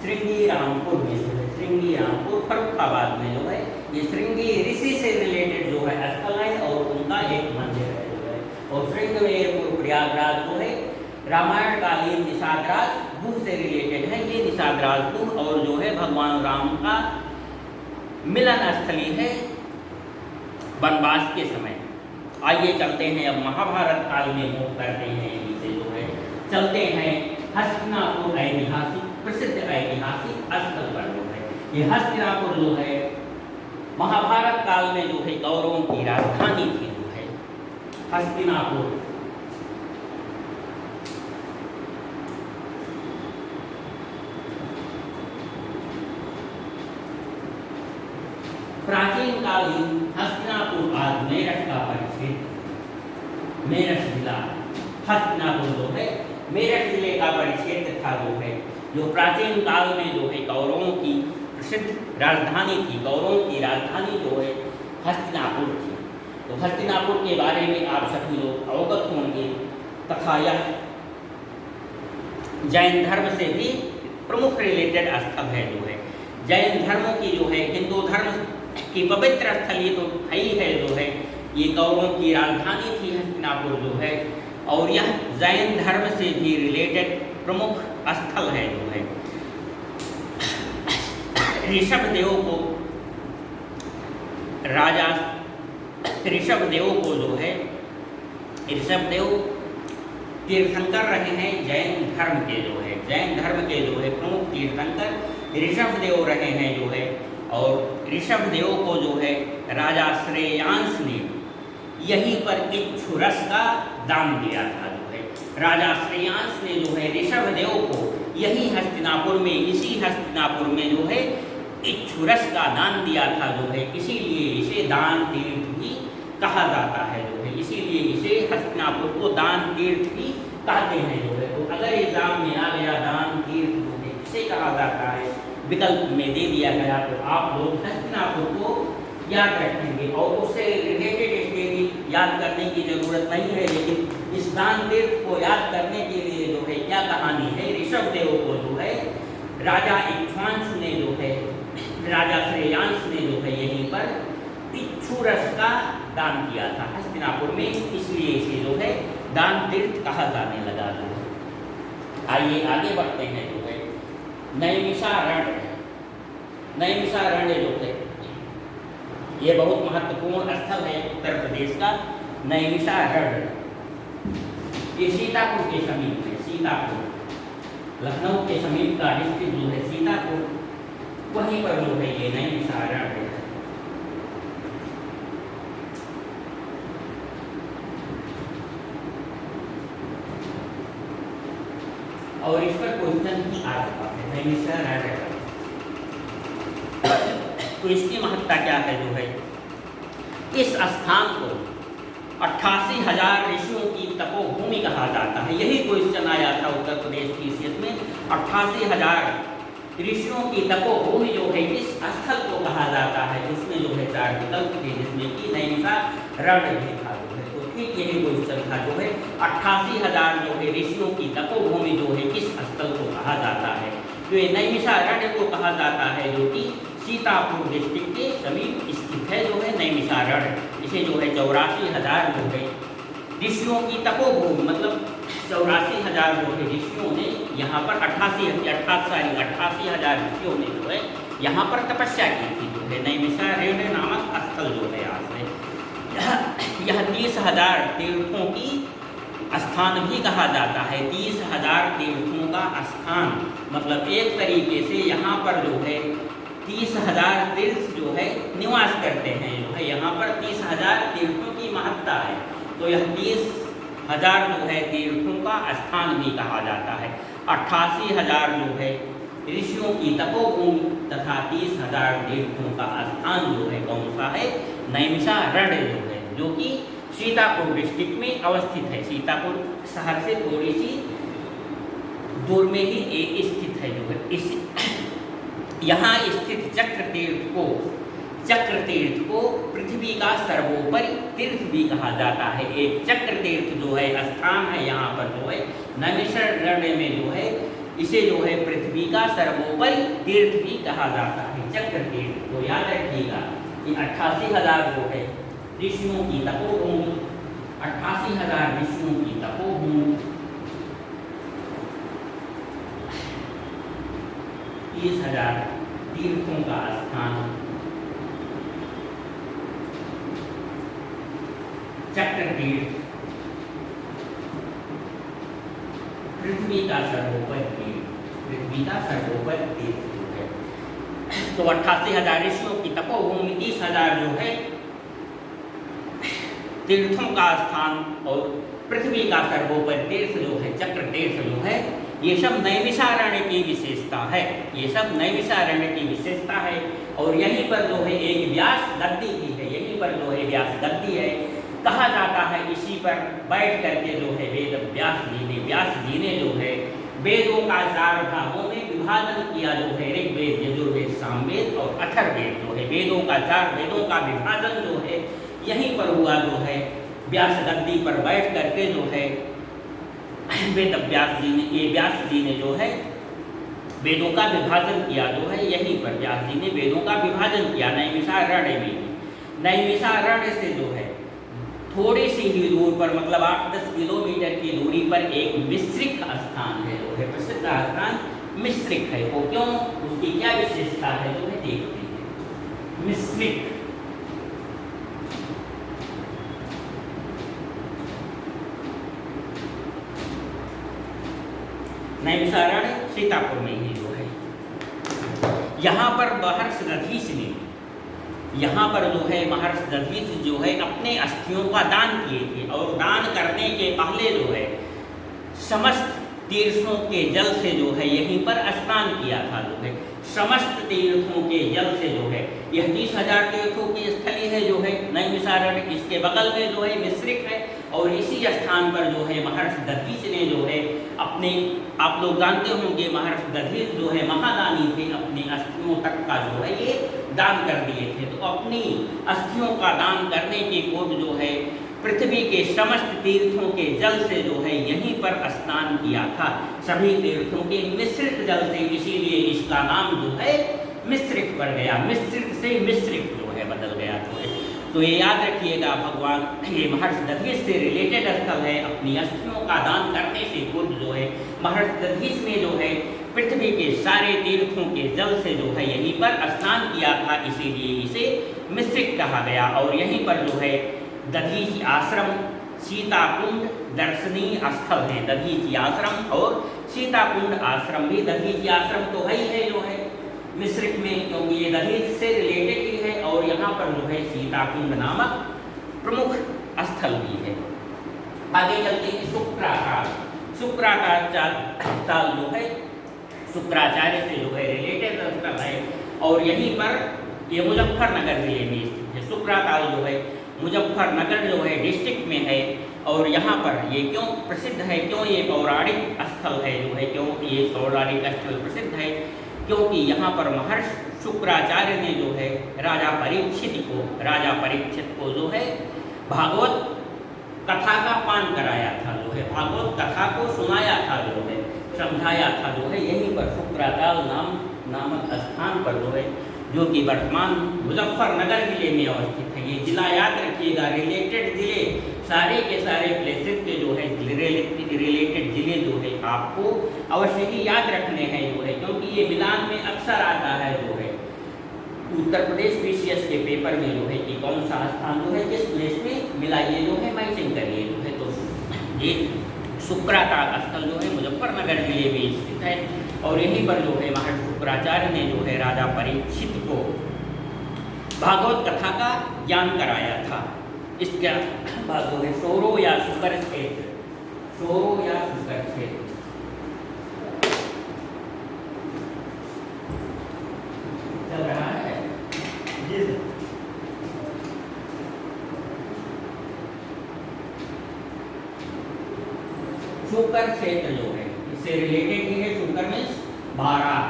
श्रृंगी रामपुर में जो है, श्रृंगी रामपुर फर्रुखाबाद में जो है ये श्रृंगी ऋषि से रिलेटेड जो है स्थल है और उनका एक मंदिर है जो है। और श्रृंगवेरपुर प्रयागराज जो है रामायण कालीन निषाद राज गुह से रिलेटेड है। ये निषाद राज गुह और जो है भगवान राम का मिलन स्थली है वनवास के समय। आइए चलते हैं अब महाभारत काल में मूव करते हैं, इसे जो है चलते हैं हस्तिनापुर ऐतिहासिक प्रसिद्ध ऐतिहासिक स्थल पर जो है। ये हस्तिनापुर जो है महाभारत काल में जो है कौरवों की राजधानी थी जो है हस्तिनापुर। प्राचीन कालीन हस्तिनापुर आज मेरठ का परिक्षेत्र, मेरठ जिला हस्तिनापुर जो है मेरठ जिले का परिक्षेत्र था जो है, जो प्राचीन काल में जो है कौरवों की प्रसिद्ध राजधानी थी। कौरवों की राजधानी जो है हस्तिनापुर थी। तो हस्तिनापुर के बारे में आप सभी लोग अवगत होंगे, तथा यह जैन धर्म से भी प्रमुख रिलेटेड स्थल है जो है। जैन धर्म की जो है, हिंदू धर्म की पवित्र स्थल ये तो है ही है जो है, ये कौरवों की राजधानी थी हस्तिनापुर जो है, और यह जैन धर्म से भी रिलेटेड प्रमुख स्थल है जो है। ऋषभदेव को राजा ऋषभदेव को जो है ऋषभदेव तीर्थंकर रहे हैं जैन धर्म के जो है प्रमुख तीर्थंकर ऋषभदेव रहे हैं जो है। और ऋषभदेव को जो है राजा श्रेयांश ने यहीं पर इक्षुरस का दान दिया था जो है। राजा श्रेयांश ने जो है ऋषभदेव को यही हस्तिनापुर में, इसी हस्तिनापुर में जो है इक्षुरस का दान दिया था जो है। इसीलिए इसे दान तीर्थ भी कहा जाता है जो है। इसीलिए इसे हस्तिनापुर को दान तीर्थ भी कहते हैं जो है। तो अगर एग्जाम में आ गया दान तीर्थ जो है किसे कहा जाता है, विकल्प में दे दिया गया, तो आप लोग हस्तिनापुर को याद रखेंगे और उससे रिलेटेड स्टोरी याद करने की जरूरत नहीं है। लेकिन इस दान तीर्थ को याद करने के लिए जो है क्या कहानी है, ऋषभदेव को जो है राजा इक्ष्वांश ने जो है, राजा श्रेयांश ने जो है यहीं पर इक्षुरस का दान किया था हस्तिनापुर में, इसलिए इसे जो है दान तीर्थ कहा जाने लगा जो है। आइए आगे बढ़ते हैं जो है नैमिषारण्य। नैमिषारण्य जो है ये बहुत महत्वपूर्ण स्थल है उत्तर प्रदेश का। नैमिषारण्य ये सीतापुर के समीप है। सीतापुर लखनऊ के समीप का डिस्ट्रिक्ट जो है सीतापुर, वहीं पर जो है ये नैमिषारण्य है। और इस पर क्वेश्चन भी आ चुका है नैमिषारण्य। तो इसकी महत्ता क्या है जो है, इस स्थान को 88,000 ऋषियों की तपोभूमि कहा जाता है। यही क्वेश्चन आया था उत्तर प्रदेश PCS में। 88,000 ऋषियों की तपोभूमि जो है इस स्थल को कहा जाता है। उसमें जो है 4 विकल्प थे, जिसमें कि नैमिषारण्य भी था जो है। तो ठीक यही क्वेश्चन था जो है 88,000 जो है ऋषियों की तपोभूमि जो है किस स्थल को कहा जाता है। तो ये नैमिषारण्य को कहा जाता है जो कि सीतापुर डिस्ट्रिक्ट के समीप स्थित है जो है नैमिषारण्य। इसे जो है 84,000 जो है ऋषियों की तपोभूमि, मतलब 84,000 जो है ऋषियों ने यहाँ पर 88,000 ऋषियों ने जो है यहाँ पर तपस्या की थी जो है। नैमिषारण्य नामक स्थल जो है यहाँ से यह 30,000 तीर्थों की स्थान भी कहा जाता है। 30,000 तीर्थों का स्थान, मतलब एक तरीके से यहाँ पर जो है 30,000 तीर्थ जो है निवास करते हैं जो है। यहाँ पर 30,000 तीर्थों की महत्ता है, तो यह 30,000 जो है तीर्थों का स्थान भी कहा जाता है। 88,000 जो है ऋषियों की तपोभूमि तथा 30,000 तीर्थों का स्थान जो है कौन सा है, नैमिषारण्य जो है, जो कि सीतापुर डिस्ट्रिक्ट में अवस्थित है। सीतापुर शहर से थोड़ी सी दूर में ही ये स्थित है जो है। इस यहाँ स्थित चक्र तीर्थ को पृथ्वी का सर्वोपरि तीर्थ भी कहा जाता है। एक चक्र तीर्थ जो है स्थान है यहाँ पर जो है नैमिषारण्य में जो है, इसे जो है पृथ्वी का सर्वोपरि तीर्थ भी कहा जाता है, चक्र तीर्थ। तो याद रखिएगा कि 88,000 जो है ऋषियों की तपोभूमि, 88,000 ऋषियों की तपोभूमि, 30,000 तीर्थों का स्थान, चक्र तीर्थ, पृथ्वी का सर्वोपरि तीर्थ जो है। तो 88,000 ऋषियों की तपोभूमि, 30,000 जो है तीर्थों का स्थान और पृथ्वी का सर्वोपरि तीर्थ जो है चक्र तीर्थ जो है, ये सब नैमिषारण्य की विशेषता है। ये सब नैमिषारण्य की विशेषता है। और यहीं पर जो है एक व्यास गद्दी भी है, यहीं पर जो है व्यास गद्दी है। कहा जाता है इसी पर बैठ करके जो है व्यास जी ने जो है वेदों का 4 भागों में विभाजन किया जो है, ऋग्वेद, यजुर्वेद, सामवेद और अथर्ववेद जो है। वेदों का 4 वेदों का विभाजन जो है यहीं पर हुआ जो है। व्यास गद्दी पर बैठ करके जो है व्यास जी ने जो है वेदों का विभाजन किया जो है, यहीं पर व्यास जी ने वेदों का विभाजन किया नैमिषारण्य में। नैमिषारण्य से जो है थोड़ी सी ही दूर पर, मतलब 8-10 किलोमीटर की दूरी पर एक मिश्रिक स्थान है जो है, प्रसिद्ध स्थान मिश्रिक है। वो क्यों, उसकी क्या विशेषता है जो है देखते हैं। मिश्रिक नैमिषारण्य सीतापुर में ही जो है, यहाँ पर महर्षि दधीच ने, यहाँ पर जो है महर्षि दधीच जो है अपने अस्थियों का दान किए थे, और दान करने के पहले जो है समस्त तीर्थों के जल से जो है यहीं पर स्नान किया था। जो है समस्त तीर्थों के जल से जो है, यह 30,000 तीर्थों की स्थली है जो है नैमिषारण्य, इसके बगल में जो है मिश्रिक है, और इसी स्थान पर जो है महर्षि दधीच ने जो है अपने, आप लोग जानते होंगे महर्षि दधीच जो है महादानी थे, अपनी अस्थियों तक का जो है ये दान कर दिए थे। तो अपनी अस्थियों का दान करने के पूर्व जो है पृथ्वी के समस्त तीर्थों के जल से जो है यहीं पर स्नान किया था, सभी तीर्थों के मिश्रित जल से, इसीलिए इसका नाम जो है मिश्रिक पड़ गया, मिश्रित से मिश्रिक जो है बदल गया। तो ये याद रखिएगा, भगवान ये महर्षि दधीच से रिलेटेड स्थल है। अपनी अस्थियों का दान करने से पूर्व जो है महर्षि दधीच ने जो है पृथ्वी के सारे तीर्थों के जल से जो है यहीं पर स्नान किया था, इसीलिए इसे मिश्रिक कहा गया। और यहीं पर जो है दधीच आश्रम, सीताकुंड दर्शनीय स्थल है। दधीच आश्रम और सीताकुंड आश्रम भी, दधीच आश्रम तो है ही है जो है मिश्रिक में, क्योंकि ये दधीच से रिलेटेड ही है, और यहाँ पर जो है सीताकुंड नामक प्रमुख स्थल भी है। आगे चलते हैं शुक्राचार। शुक्राचार ताल जो है शुक्राचार्य से जो है रिलेटेड स्थल है, और यहीं पर ये मुजफ्फरनगर जिले में स्थित है। शुक्राताल जो है मुजफ्फरनगर जो है डिस्ट्रिक्ट में है, और यहाँ पर ये क्यों प्रसिद्ध है, क्यों ये पौराणिक स्थल है जो है, क्यों ये पौराणिक स्थल प्रसिद्ध है, क्योंकि यहाँ पर महर्षि शुक्राचार्य ने जो है राजा परीक्षित को जो है भागवत कथा का पान कराया था, जो है भागवत कथा को सुनाया था, जो है समझाया था, जो है यहीं पर शुक्राताल नामक स्थान पर जो है, जो कि वर्तमान मुजफ्फरनगर जिले में अवस्थित है। ये जिला याद रखिएगा, रिलेटेड जिले सारे के सारे प्लेसेस के जो है रिलेटेड जिले जो है आपको अवश्य ही याद रखने हैं जो है, क्योंकि ये मिलान में अक्सर आता है जो है उत्तर प्रदेश पीसीएस के पेपर में जो है कि कौन सा स्थान जो है किस प्लेस में मिलाइए जो है मैचिंग करिए जो है। तो ये शुक्राताल स्थल जो है मुजफ्फरनगर जिले में स्थित है, और यहीं पर जो है महर्षि शुक्राचार्य ने जो है राजा परीक्षित को भागवत कथा का ज्ञान कराया था। इसका बाद जो है सोरो या शुकर क्षेत्र, सोरो या शुकर क्षेत्र चल रहा है जी। शुकर क्षेत्र जो है इससे रिलेटेड ही है। शुकर मीन्स बाराह,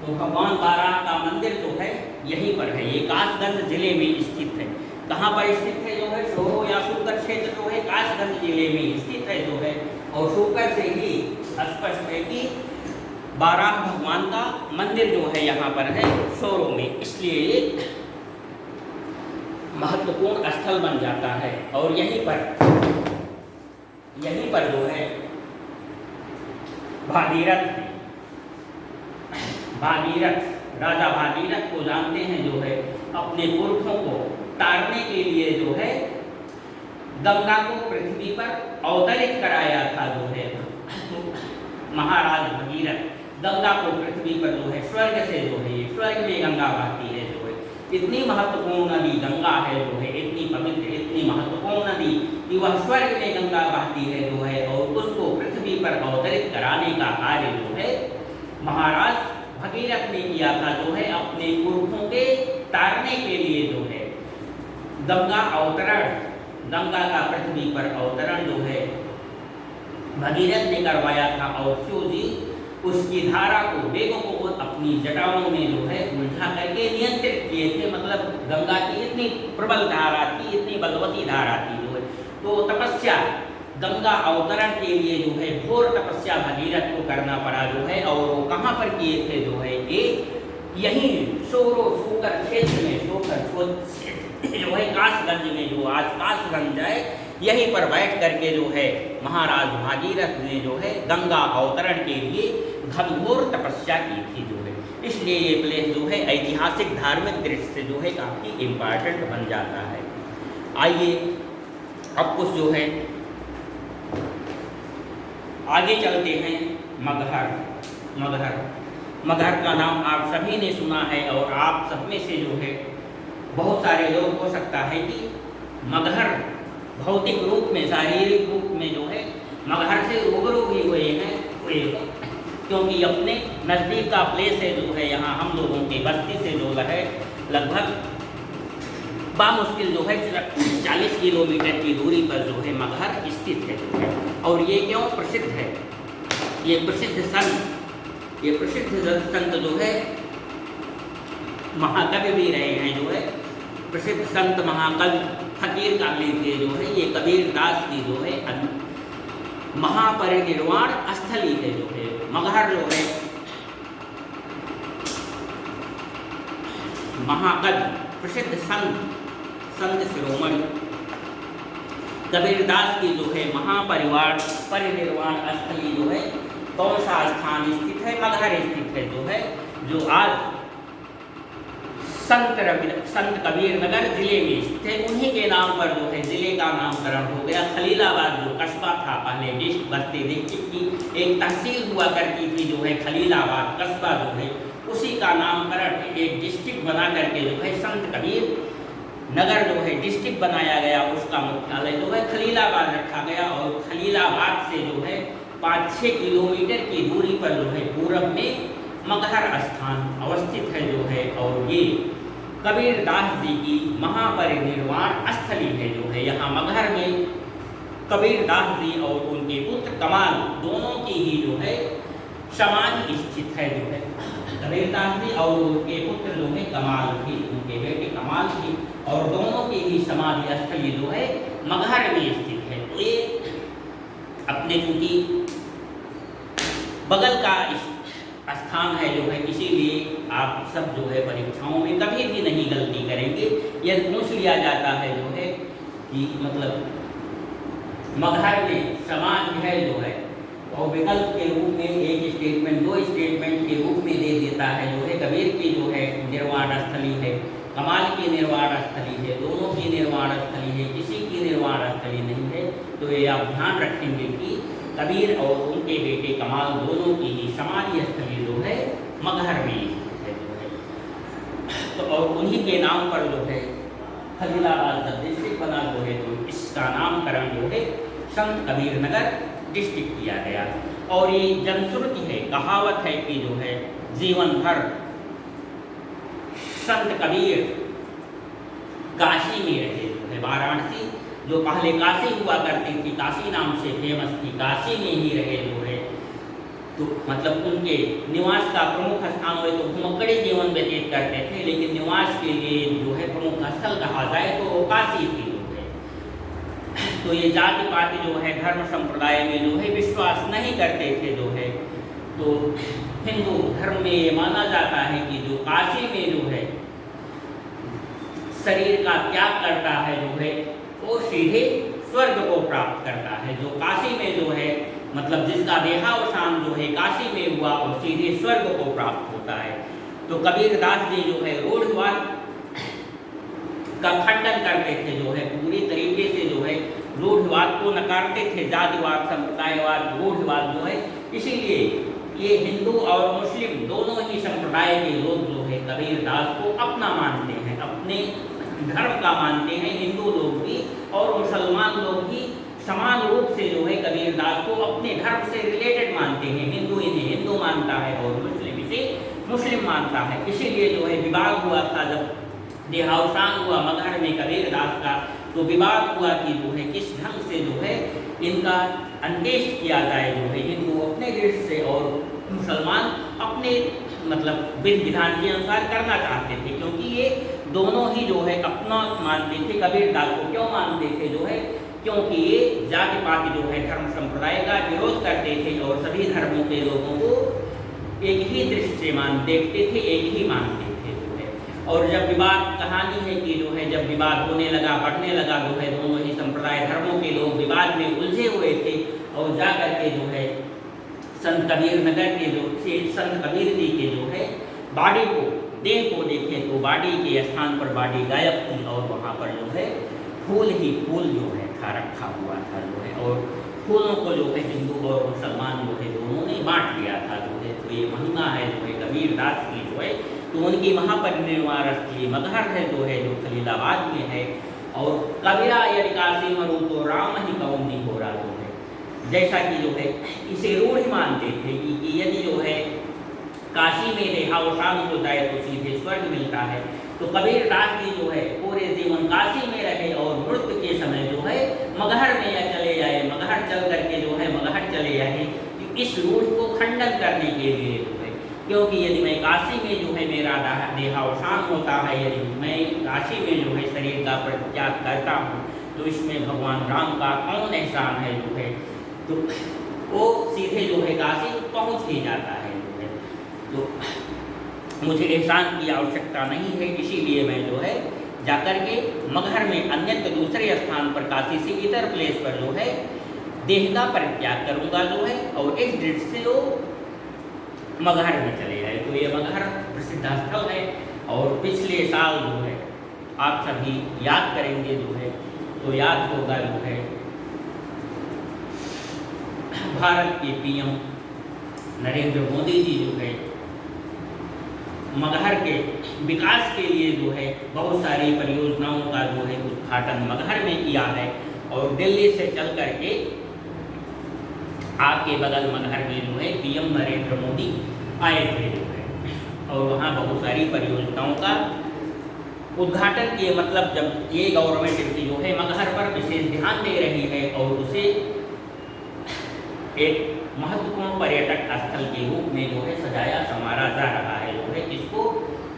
तो भगवान बाराह का मंदिर जो है यहीं पर है, ये कासगंज जिले में स्थित है। कहाँ पर स्थित है जो है, सोरो या शुकर क्षेत्र जो है कासगंज जिले में स्थित है जो है, और शुकर से ही स्पष्ट है कि बाराह भगवान का मंदिर जो है यहाँ पर है सोरो में, इसलिए ये महत्वपूर्ण स्थल बन जाता है। और यहीं पर जो है भागीरथ राजा भागीरथ को जानते हैं जो है, अपने पुरखों को तारने के लिए जो है गंगा को पृथ्वी पर अवतरित कराया था जो है। तो महाराज भगीरथ गंगा को पृथ्वी पर जो है स्वर्ग से जो है, स्वर्ग में गंगा बहती है जो है, इतनी महत्वपूर्ण नदी गंगा है जो है, इतनी पवित्र इतनी महत्वपूर्ण नदी कि वह स्वर्ग में गंगा बहती है जो है, और उसको पृथ्वी पर अवतरित कराने का कार्य जो है महाराज भगीरथ ने किया था जो है, अपने पुरखों के तारने के लिए जो है गंगा अवतरण, गंगा का पृथ्वी पर अवतरण जो है भगीरथ ने करवाया था। और शिव जी उसकी धारा को, वेगों को अपनी जटाओं में जो है उलझा करके नियंत्रित किए थे। मतलब गंगा की इतनी प्रबल धारा थी, इतनी बलवती धारा थी जो है, तो तपस्या गंगा अवतरण के लिए जो है घोर तपस्या भगीरथ को करना पड़ा जो है। और वो कहाँ पर किए थे जो है, ये यहीं शुकर क्षेत्र में, जो है कासगंज में, जो आज कासगंज है, यहीं पर बैठ करके जो है महाराज भागीरथ ने जो है गंगा अवतरण के लिए घनघोर तपस्या की थी जो है। इसलिए ये प्लेस जो है ऐतिहासिक धार्मिक दृष्टि से जो है काफ़ी इम्पॉर्टेंट बन जाता है। आइए अब कुछ जो है आगे चलते हैं। मगहर का नाम आप सभी ने सुना है और आप सब में से जो है बहुत सारे लोग हो सकता है कि मगहर भौतिक रूप में, शारीरिक रूप में जो है मगहर से रूबरू भी हुए हैं, क्योंकि अपने नज़दीक का प्लेस है जो है, यहाँ हम लोगों की बस्ती से जो है लगभग बामुश्किल जो है 40 किलोमीटर की दूरी पर जो है मगहर स्थित है जो है। और ये क्यों प्रसिद्ध है? ये प्रसिद्ध संत जो है महाकवि भी रहे हैं जो है, प्रसिद्ध संत महाकवि फकीर काबिल के जो है ये कबीर दास की जो है महापरिनिर्वाण स्थली है जो है। मगहर जो है महाकवि प्रसिद्ध संत शिरोमणि कबीर दास की जो है परिनिर्वाण स्थली जो है कौन सा स्थान स्थित है? मगहर स्थित है जो है, जो आज संत कबीर नगर जिले में स्थित है। उन्हीं के नाम पर जो है जिले का नामकरण हो गया। खलीलाबाद जो कस्बा था पहले डिस्ट्रिक्ट की एक तहसील हुआ करती थी जो है खलीलाबाद कस्बा जो है, उसी का नामकरण एक डिस्ट्रिक्ट बना करके जो है संत कबीर नगर जो है डिस्ट्रिक्ट बनाया गया। उसका मुख्यालय जो है खलीलाबाद रखा गया और खलीलाबाद से जो है 5-6 किलोमीटर की दूरी पर जो है पूरब में मगहर स्थान अवस्थित है जो है। और ये कबीर दास जी की महापरिनिर्वाण स्थली है जो है। यहाँ मगहर में कबीर दास जी और उनके पुत्र कमाल दोनों की ही जो है समाधि स्थित है जो है। कबीर दास जी और उनके पुत्र जो है कमाल थी, उनके बेटे कमाल थी, और दोनों की ही समाधि स्थली जो है मगहर में स्थित है। तो ये अपने चूंकि बगल का स्थान है जो है, इसीलिए आप सब जो है परीक्षाओं में कभी भी नहीं गलती करेंगे। यदि पूछ लिया जाता है जो है कि मतलब मगहर में समाधि है जो है, और विकल्प के रूप में एक स्टेटमेंट 2 स्टेटमेंट के रूप में दे देता है जो है कबीर की जो है निर्वाण स्थली है, कमाल की निर्वाण स्थली है, दोनों की निर्वाण स्थली है, किसी की निर्वाण स्थली नहीं है। तो ये आप ध्यान रखेंगे कि कबीर और उनके बेटे कमाल दोनों की ही समाधि स्थली जो है मगहर में है जो है। तो और उन्हीं के नाम पर जो है खलीलाबाद सब डिस्ट्रिक्ट बना जो है, तो इसका नामकरण जो है संत कबीर नगर डिस्ट्रिक्ट किया गया। और ये जनश्रुति है, कहावत है कि जो है जीवन भर संत कबीर काशी में रहे जो है। वाराणसी जो पहले काशी हुआ करती थी, काशी नाम से फेमस थी, काशी में ही रहे जो है। तो मतलब उनके निवास का प्रमुख स्थान हुए तो घुमक्कड़ी जीवन व्यतीत करते थे, लेकिन निवास के लिए जो है प्रमुख स्थल कहा जाए तो वो काशी थी जो है। तो ये जाति पाति जो है धर्म संप्रदाय में जो है विश्वास नहीं करते थे जो है। तो हिंदू धर्म में ये माना जाता है कि जो काशी में जो है शरीर का त्याग करता है जो है, वो सीधे स्वर्ग को प्राप्त करता है। जो काशी में जो है मतलब जिसका देहावसान जो है काशी में हुआ, और सीधे स्वर्ग को प्राप्त होता है। तो कबीर दास जी जो है रूढ़िवाद का खंडन करते थे जो है, पूरी तरीके से जो है रूढ़िवाद को नकारते थे, जातिवाद, संप्रदायवाद, रूढ़िवाद जो है। इसीलिए ये हिंदू और मुस्लिम दोनों ही संप्रदाय के लोग जो है कबीर दास को अपना मानते हैं, अपने धर्म का मानते हैं। हिंदू लोग भी और मुसलमान लोग भी समान रूप से जो है कबीर दास को अपने धर्म से रिलेटेड मानते हैं। हिंदू इन्हें हिंदू मानता है और मुस्लिम इसे मुस्लिम मानता है। इसीलिए जो है विवाद हुआ था, जब देहावसान हुआ मगहर में कबीर दास का, तो विवाद हुआ कि जो है किस ढंग से जो है इनका अंत्येष्टि किया जाए जो है। हिंदू अपने दृष्टि से और मुसलमान अपने मतलब विधि विधान के अनुसार करना चाहते थे, क्योंकि ये दोनों ही जो है अपना मानते थे। कबीर दास को क्यों मानते थे जो है, क्योंकि ये जाति पाति जो है धर्म संप्रदाय का विरोध करते थे और सभी धर्मों के लोगों को एक ही दृष्टि से देखते थे, एक ही मानते थे जो है। और जब विवाद, कहानी है कि जो है जब विवाद होने लगा, बढ़ने लगा जो है, दोनों ही संप्रदाय धर्मों के लोग विवाद में उलझे हुए थे और जा करके जो है संत कबीर नगर के जो से संत कबीर जी के जो है बाड़ी को देह को देखें तो बाड़ी के स्थान पर बाड़ी गायब थी और वहाँ पर जो है फूल ही फूल जो है था रखा हुआ था जो है, और फूलों को जो है हिंदू और मुसलमान जो है दोनों ने बांट लिया था जो है। तो ये महिमा है जो है कबीर दास की जो है, तो उनकी महापरिनिर्वाण स्थली मगहर है जो है, जो खलीलाबाद में है। और कबीरा यदि काशी मरू तो राम ही कौन हो रहा जो है, जैसा कि जो है इसे रूढ़ मानते थे कि यदि जो है काशी में देहावसान हो जाए तो सीधे स्वर्ग मिलता है। तो कबीर दास जी जो है पूरे जीवन काशी में रहे और मृत्यु के समय जो है मगहर में या चले जाए, मगहर चल करके जो है मगहर चले जाए, इस रूढ़ को खंडन करने के लिए जो है, क्योंकि यदि मैं काशी में जो है मेरा देहावसान होता है, यदि मैं काशी में जो है शरीर का परित्याग करता हूँ तो इसमें भगवान राम का कौन एहसान है जो है, तो वो सीधे जो है काशी पहुँच ही जाता है जो है। तो मुझे एहसान की आवश्यकता नहीं है, इसीलिए मैं जो है जाकर के मगहर में अन्यत्र दूसरे स्थान पर काशी से इतर प्लेस पर जो है देह का परित्याग करूँगा जो है, और इस दृष्टि से वो मगहर में चले जाए। तो ये मगहर प्रसिद्ध स्थल है। और पिछले साल जो है आप सभी याद करेंगे जो है, तो याद होगा जो है भारत के पीएम नरेंद्र मोदी जी जो है मगहर के विकास के लिए जो है बहुत सारी परियोजनाओं का जो है उद्घाटन मगहर में किया है। और दिल्ली से चल करके आपके बगल मगहर में जो है पीएम नरेंद्र मोदी आए थे जो है, और वहाँ बहुत सारी परियोजनाओं का उद्घाटन किए। मतलब जब ये गवर्नमेंट जो है मगहर पर विशेष ध्यान दे रही है और उसे एक महत्वपूर्ण पर्यटक स्थल के रूप में जो है सजाया संवारा जा रहा है जो है, किसको,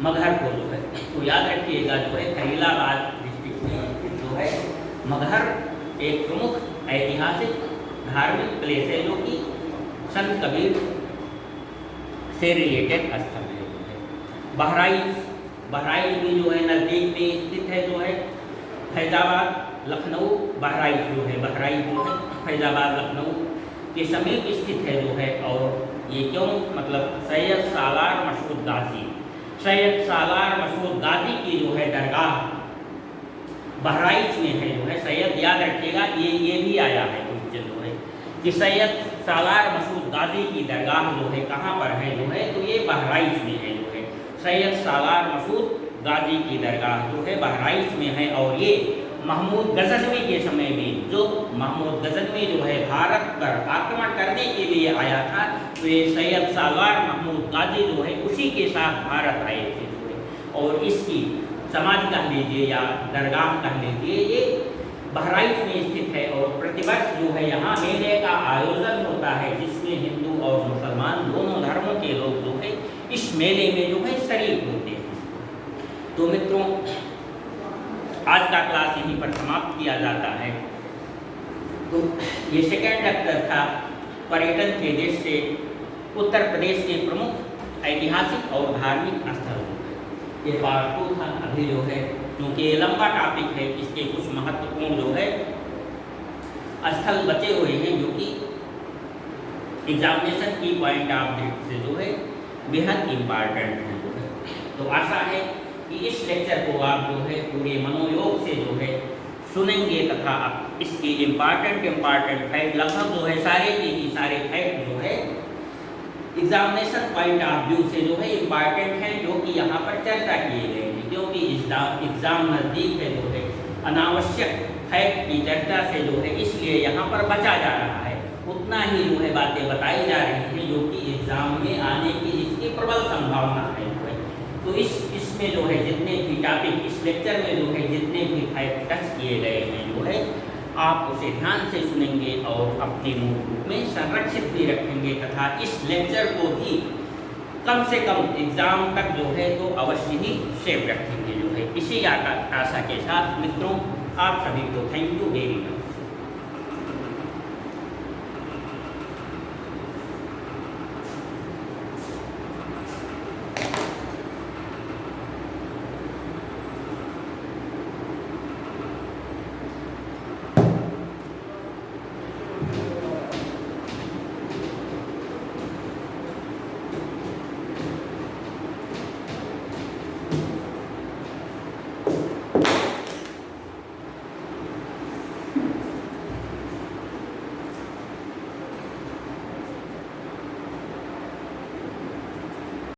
मगहर को जो है। तो याद रखिएगा जो है खलीलाबाद डिस्ट्रिक्ट में स्थित जो है मगहर एक प्रमुख ऐतिहासिक धार्मिक प्लेस है जो कि संत कबीर से रिलेटेड स्थल है जो है। बहराइच भी जो है नज़दीक में स्थित है जो है, फैजाबाद लखनऊ बहराइच जो है, बहराइच जो है फैजाबाद लखनऊ के समीप स्थित है जो है। और ये क्यों, मतलब सैयद सालार मसूद गाजी की जो है दरगाह बहराइच में है जो है। सैयद याद रखिएगा, ये भी आया है क्वेश्चन जो है कि सैयद सालार मसूद गाजी की दरगाह जो है कहाँ पर है जो है, तो ये बहराइच में है जो है। सैयद सालार मसूद गाजी की दरगाह जो है बहराइच में है। और ये महमूद गजनवी के समय में, जो महमूद गजनवी जो है भारत पर आक्रमण करने के लिए आया था, तो ये सैयद सालार महमूद गाजी जो है उसी के साथ भारत आए थे जो है। और इसकी समाधि कह लीजिए या दरगाह कह लीजिए, ये बहराइच में स्थित है। और प्रतिवर्ष जो है यहाँ मेले का आयोजन होता है, जिसमें हिंदू और मुसलमान दोनों धर्मों के लोग जो है इस मेले में जो है शरीक होते हैं। तो मित्रों, आज का क्लास यहीं पर समाप्त किया जाता है। तो ये सेकेंड लेक्चर था पर्यटन के देश से उत्तर प्रदेश के प्रमुख ऐतिहासिक और धार्मिक स्थल। ये पार्ट 2 था। अभी जो है क्योंकि ये लंबा टॉपिक है, इसके कुछ महत्वपूर्ण जो है स्थल बचे हुए हैं जो कि एग्जामिनेशन की पॉइंट ऑफ व्यू से जो है बेहद इम्पॉर्टेंट है जो है। तो आशा है कि इस लेक्चर को आप जो है पूरे मनोयोग से जो है सुनेंगे तथा आप इसके इम्पॉर्टेंट फैक्ट लगभग जो है सारे के ही सारे फैक्ट जो है एग्जामिनेशन पॉइंट ऑफ व्यू से जो है इम्पॉर्टेंट है, जो कि यहाँ पर चर्चा किए गए हैं। क्योंकि एग्जाम नज़दीक है जो है, अनावश्यक फैक्ट की चर्चा से जो है इसलिए यहाँ पर बचा जा रहा है। उतना ही जो है बातें बताई जा रही हैं जो कि एग्जाम में आने की जिसकी प्रबल संभावना है जो है। तो इसमें जो है जितने भी टॉपिक इस लेक्चर में जो है जितने भी फैक्ट टच किए गए हैं जो है आप उसे ध्यान से सुनेंगे और अपने नोटबुक में संरक्षित भी रखेंगे तथा इस लेक्चर को भी कम से कम एग्जाम तक जो है तो अवश्य ही सेव रखेंगे जो है। इसी आशा के साथ मित्रों आप सभी को थैंक यू वेरी मच।